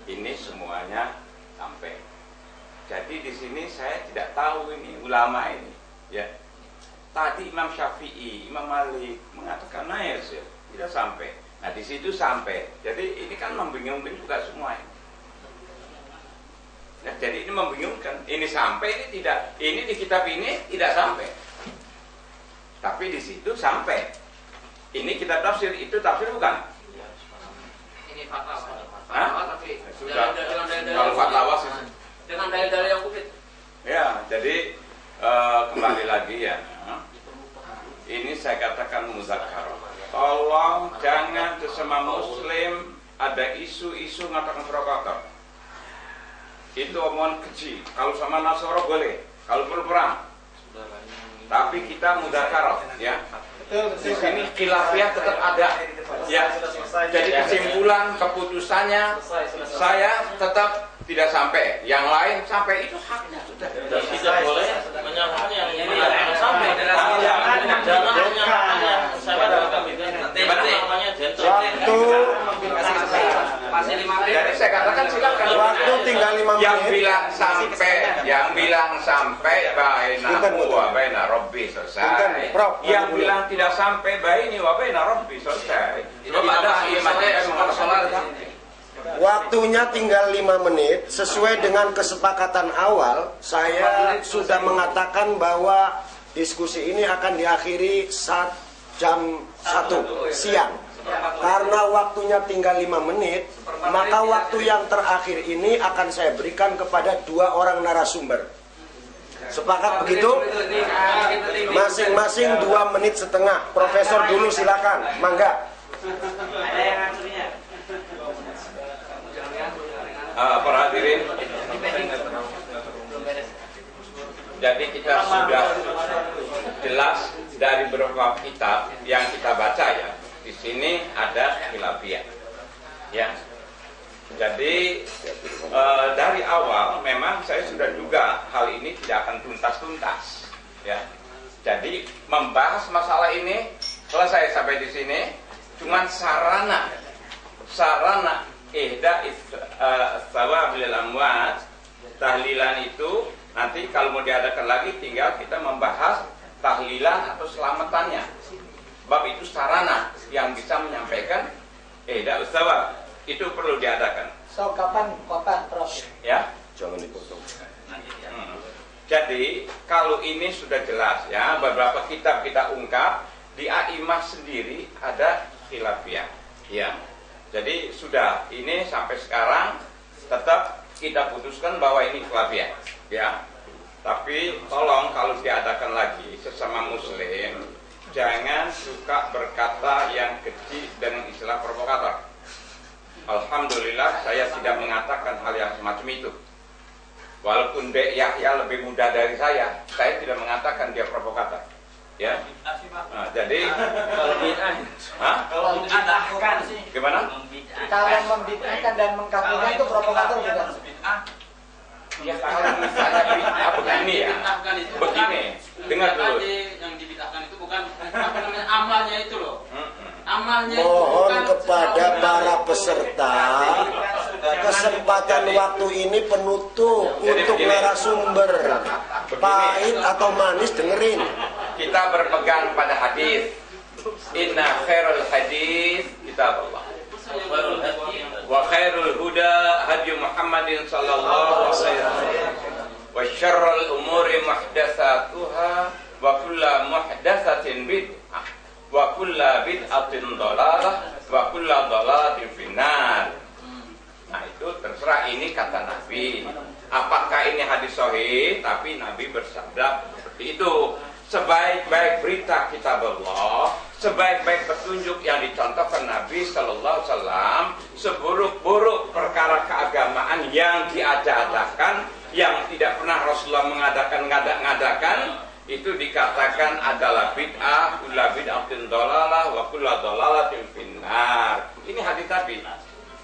Ini semuanya sampai. Jadi di sini saya tidak tahu ini ulama ini, ya. Tadi Imam Syafi'i, Imam Malik mengatakan mayat ya, tidak sampai. Nah di situ sampai. Jadi ini kan membingungkan juga semua ini. Nah, jadi ini membingungkan. Ini sampai, ini tidak. Ini di kitab ini tidak sampai. Tapi di situ sampai. Ini kitab tafsir, itu tafsir bukan? Ini fatwa. Tapi sudah. Kalau fatwa dengan dalil-dalil yang kuat. Ya, jadi kembali lagi ya. Ini saya katakan muzakkar. Tolong jangan sesama muslim ada isu-isu mengatakan provokator. Itu omongan kecil. Kalau sama Nasoro boleh, kalau perlu perang. Tapi kita muzakkar ya. Di sini khilafiyah tetap ada. Ya. Jadi kesimpulan keputusannya saya tetap tidak sampai. Yang lain sampai, itu haknya sudah. Dan tidak boleh menyalahkan yang ini yang sampai. Jangan menyalahkan yang saya namanya gentle. Jadi saya katakan silakan. Waktu tinggal 5 menit. Yang bilang sampai baina wa baina rabbi selesai. Yang bilang tidak sampai baini wa baina rabbi selesai. Waktunya tinggal 5 menit. Sesuai dengan kesepakatan awal, saya sudah mengatakan bahwa diskusi ini akan diakhiri saat jam 1 siang. Karena waktunya tinggal 5 menit, maka waktu yang terakhir ini akan saya berikan kepada 2 orang narasumber. Sepakat begitu? Masing-masing 2 menit setengah. Profesor dulu silakan. Mangga. Ada yang ngaturnya. Para hadirin, jadi kita sudah jelas dari beberapa kitab yang kita baca ya. Di sini ada khilafiyah. Ya. Jadi dari awal memang saya sudah duga hal ini tidak akan tuntas-tuntas. Ya. Jadi membahas masalah ini selesai sampai di sini cuman sarana ihda tsawabil amwat, tahlilan itu nanti kalau mau diadakan lagi tinggal kita membahas tahlilan atau selamatannya. Bab itu sarana yang bisa menyampaikan ihda tsawab itu perlu diadakan. So kapan Prof? Ya, jangan dipotong. Jadi kalau ini sudah jelas ya, beberapa kitab kita ungkap, di A'imah sendiri ada khilafiyah. Ya. Jadi sudah ini sampai sekarang tetap kita putuskan bahwa ini khilafiyah. Ya. Tapi tolong kalau diadakan lagi sesama muslim jangan suka berkata yang keji dengan istilah provokator. Alhamdulillah saya tidak mengatakan hal yang semacam itu. Walaupun Dek Yahya lebih muda dari saya tidak mengatakan dia provokator. Ya. Nah, jadi kalau membid'ahkan gimana? Kalau membid'ahkan dan mengkafirkan itu provokator bukan? Ya kalau misalnya bid'ah begini ya. Begini, dengar dulu. Yang dibid'ahkan itu bukan apa namanya amalnya itu loh. Amalnya Mohon kepada para peserta kesempatan waktu ini penutup untuk narasumber. Pahit atau manis dengerin. Kita berpegang pada hadis. Inna khairul hadis kitabullah. Wa khairul huda hadi Muhammadin sallallahu alaihi wasallam. Wa syarrul umuri muhdatsatuha wa kullu muhdatsatin bid'ah. Wa kulla bid'atin dhalalah wa kulla dhalalatin finnar. Nah itu terserah, ini kata Nabi. Apakah ini hadis sahih? Tapi Nabi bersabda seperti itu. Sebaik-baik berita kitabullah, sebaik-baik petunjuk yang dicontohkan Nabi Sallallahu Alaihi Wasallam, seburuk-buruk perkara keagamaan yang diadakan, yang tidak pernah Rasulullah mengadakan, itu dikatakan adalah bid'ah, kullu bid'atin dhalalah wa kullu dhalalatin finnar. Ini hadis Nabi.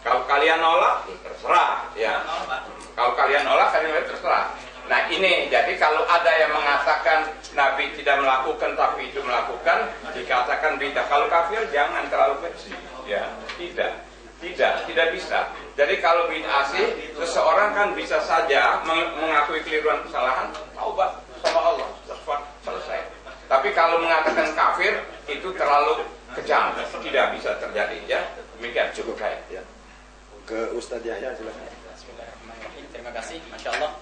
Kalau kalian nolak, terserah ya. Kalau kalian nolak, kalian terserah. Nah ini, jadi kalau ada yang mengatakan Nabi tidak melakukan tapi itu melakukan, dikatakan bid'ah. Kalau kafir jangan terlalu kecil, ya. Tidak bisa. Jadi kalau bid'ah sih, seseorang kan bisa saja mengakui keliruan kesalahan, taubat sama Allah, selesai. Tapi kalau mengatakan kafir itu terlalu kejam, tidak bisa terjadi ya. Demikian cukup baik ya. Ke Ustadz Yahya silakan. Bismillahirrahmanirrahim. Terima kasih, Masya Allah.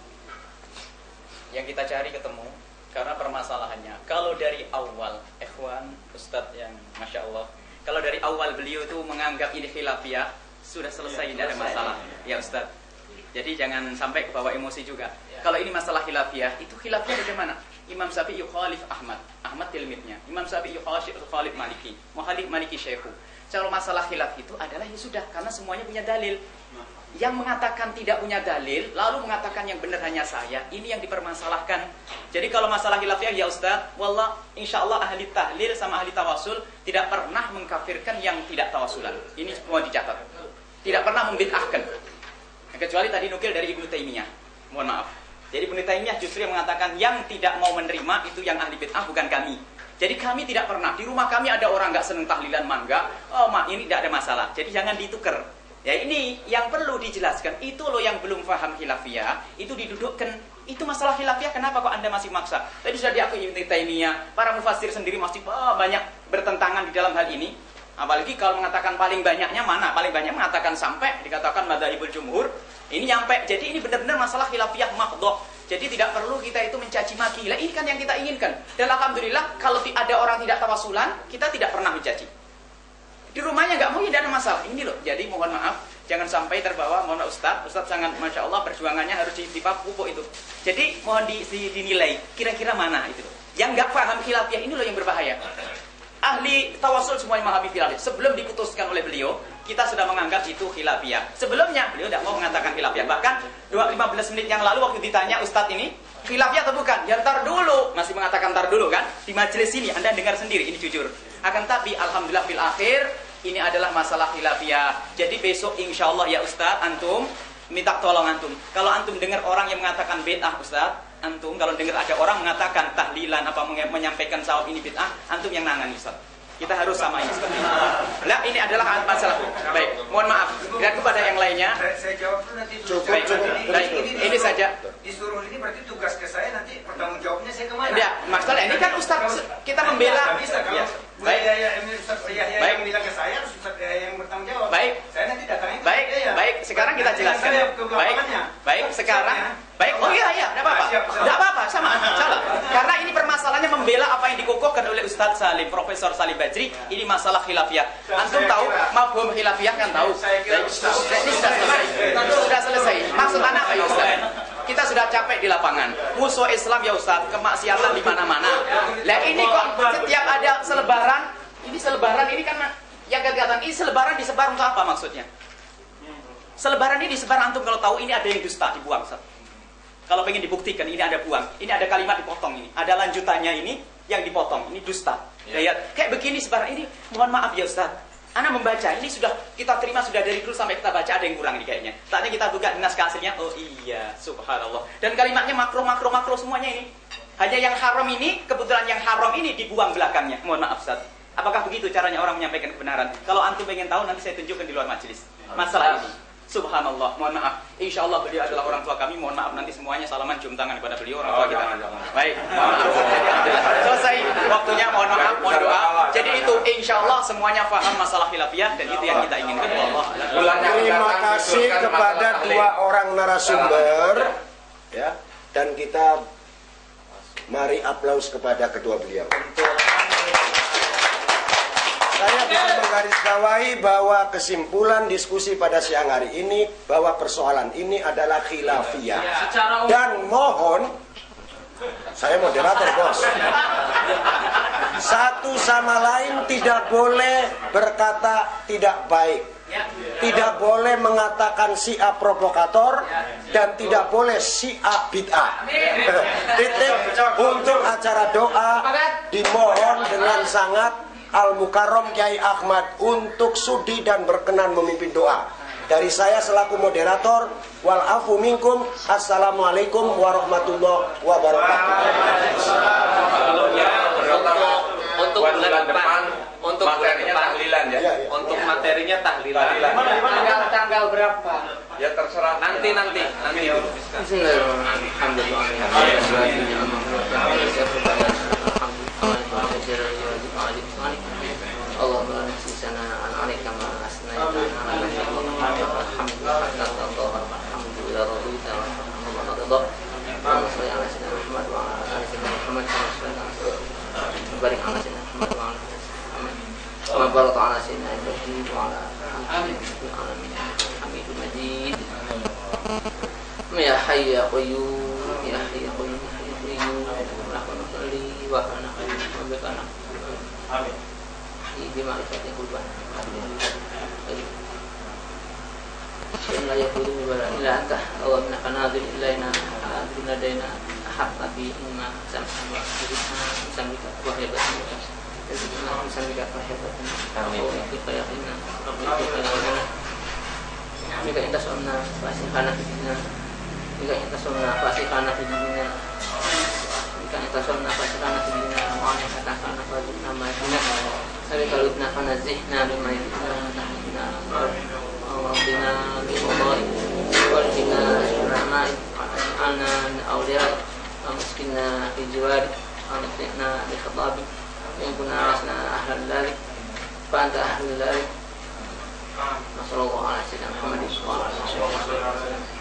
Yang kita cari ketemu, karena permasalahannya kalau dari awal, ikhwan, Ustadz yang Masya Allah, kalau dari awal beliau itu menganggap ini khilafiyah, sudah selesai, tidak ada masalah ya Ustadz. Jadi jangan sampai kebawa emosi juga. Kalau ini masalah khilafiyah, itu khilafiyah bagaimana? Imam Syafi'i yukhalif Ahmad tilmidnya. Imam Syafi'i yukhalif Maliki, mukhalif Maliki syekhu. Kalau masalah khilaf itu adalah ya sudah, karena semuanya punya dalil. Yang mengatakan tidak punya dalil, lalu mengatakan yang benar hanya saya, ini yang dipermasalahkan. Jadi kalau masalah khilafiyah ya Ustaz, wallah insyaallah ahli tahlil sama ahli tawasul tidak pernah mengkafirkan yang tidak tawasulan. Ini semua dicatat. Tidak pernah membid'ahkan. Kecuali tadi nukil dari Ibnu Taimiyah. Mohon maaf. Jadi Ibnu Taimiyah justru yang mengatakan yang tidak mau menerima itu yang ahli bid'ah, bukan kami. Jadi kami tidak pernah. Di rumah kami ada orang nggak seneng tahlilan mangga. Oh, ini tidak ada masalah. Jadi jangan ditukar. Ya ini yang perlu dijelaskan. Itu loh yang belum paham khilafiyah. Itu didudukkan. Itu masalah khilafiyah. Kenapa kok Anda masih maksa? Tadi sudah diakui Ibnu Taimiyah. Para mufassir sendiri masih banyak bertentangan di dalam hal ini. Apalagi kalau mengatakan paling banyaknya mana? Paling banyak mengatakan sampai dikatakan madzhabul jumhur. Ini nyampe. Jadi ini benar-benar masalah khilafiyah mahdhah. Jadi tidak perlu kita itu mencaci maki. Lah ini kan yang kita inginkan. Dan alhamdulillah kalau ada orang tidak tawasulan, kita tidak pernah mencaci. Di rumahnya nggak mau, tidak ada masalah. Ini loh. Jadi mohon maaf. jangan sampai terbawa. Mohon Ustaz sangat Masya Allah perjuangannya harus dipupuk itu. Jadi mohon dinilai kira-kira mana itu. Yang nggak paham khilafiyah ini loh yang berbahaya. Ahli tawasul semuanya memahami khilafiyah. Sebelum diputuskan oleh beliau, kita sudah menganggap itu khilafiyah. Sebelumnya beliau tidak mau mengatakan khilafiyah. Bahkan 15 menit yang lalu waktu ditanya Ustadz ini khilafiyah atau bukan? Ya ntar dulu, masih mengatakan ntar dulu kan? Di majelis ini Anda dengar sendiri, ini jujur. Akan tapi alhamdulillah fil akhir ini adalah masalah khilafiyah. Jadi besok insya Allah ya Ustadz, antum minta tolong antum. Kalau antum dengar orang yang mengatakan bid'ah Ustadz, antum kalau dengar ada orang mengatakan tahlilan apa menyampaikan sawab ini bid'ah, antum yang nangani Ustadz. Kita harus samain seperti itu. Nah, ini adalah masalah. Baik, mohon maaf. Dan kepada yang lainnya. Saya jawab dulu nanti. Baik. Ini saja. Disuruh ini berarti tugas ke saya, nanti pertanggung jawabnya saya kemana? Ya, masalah ini kan Ustaz kita membela. Bisa kalau baik yang bilang ke saya harus Ustaz yang bertanggung jawab. Baik. Saya nanti datangin. Baik. Sekarang kita jelaskan. Baik. Sekarang. Baik. Oh iya, enggak apa-apa. Enggak apa-apa, sama. Salah. Karena ini permasalahannya membela apa yang dikukuhkan oleh Ustaz Salim, Profesor Salim Badri. Ini masalah khilafiyah. Antum tahu mafhum khilafiyah kan tahu. Ini sudah selesai. Maksud anak apa ya Ustaz? Kita sudah capek di lapangan. Musuh Islam ya Ustaz, kemaksiatan di mana-mana. Lah ini kok setiap ada selebaran, ini kan yang kegiatan ini selebaran disebar untuk apa maksudnya? Selebaran ini disebar antum kalau tahu ini ada yang dusta dibuang Ustaz. Kalau pengen dibuktikan ini ada buang, ini ada kalimat dipotong ini, ada lanjutannya ini yang dipotong, ini dusta. Lihat, kayak begini sebarang ini, mohon maaf ya Ustaz. Ana membaca, ini sudah kita terima sudah dari dulu sampai kita baca ada yang kurang nih kayaknya. Saatnya kita buka naskah aslinya, oh iya, subhanallah. Dan kalimatnya makro semuanya ini. Hanya yang haram ini, kebetulan yang haram ini dibuang belakangnya. Mohon maaf Ustaz. Apakah begitu caranya orang menyampaikan kebenaran? Kalau antum pengen tahu nanti saya tunjukkan di luar majelis. Masalah ini. Subhanallah, mohon maaf. Insya Allah beliau adalah orang tua kami. Mohon maaf nanti semuanya salaman cium tangan kepada beliau orang tua kita. Baik, mohon maaf. Selesai waktunya, mohon maaf, mohon doa. Jadi itu insya Allah semuanya paham masalah khilafiyah dan itu yang kita inginkan. Allah. Terima kasih kepada dua orang narasumber, ya. Dan kita mari aplaus kepada kedua beliau. Saya bisa menggarisbawahi bahwa kesimpulan diskusi pada siang hari ini bahwa persoalan ini adalah khilafiyah. Dan mohon, saya moderator bos, satu sama lain tidak boleh berkata tidak baik, tidak boleh mengatakan si A provokator dan tidak boleh si A bid'ah. Titik. Untuk acara doa dimohon dengan sangat Al-Mukarram Kiai Ahmad untuk sudi dan berkenan memimpin doa. Dari saya selaku moderator, wal afu minkum, assalamualaikum warahmatullahi wabarakatuh. Untuk bulan depan, untuk materinya tahlilan ya. Untuk materinya tahlilan. Tanggal berapa? Ya terserah nanti. Allahumma nassisana an-alika ma asnaita alhamdulillah ya hayyu ya qayyum ya hayyu ya qayyum wa ana amin bima ifatih kulban la yaqudu illa anta wa min qanadir ilaina adina daina hatta fi inna sam'a samika wa hibatuna samika wa hibatuna amin kita yakinna jika kita somna pasti kana fitna jika kita somna pasti kana fitna jika kita somna pasti kana fitna wa kata kana fitna ma kana Tapi kalau kita fanazihna bima yutna tahina Rabbina bi'udhai Waljina surama'i Ana awliyai Amaskinna fi jiwari Amaskinna bi khatabi Yang kuna asna ahlal lalik Fa'anta ahlal lalik Masallallahu ala sayyidina Muhammadin Sallallahu alaihi wasallam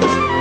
Assalamualaikum.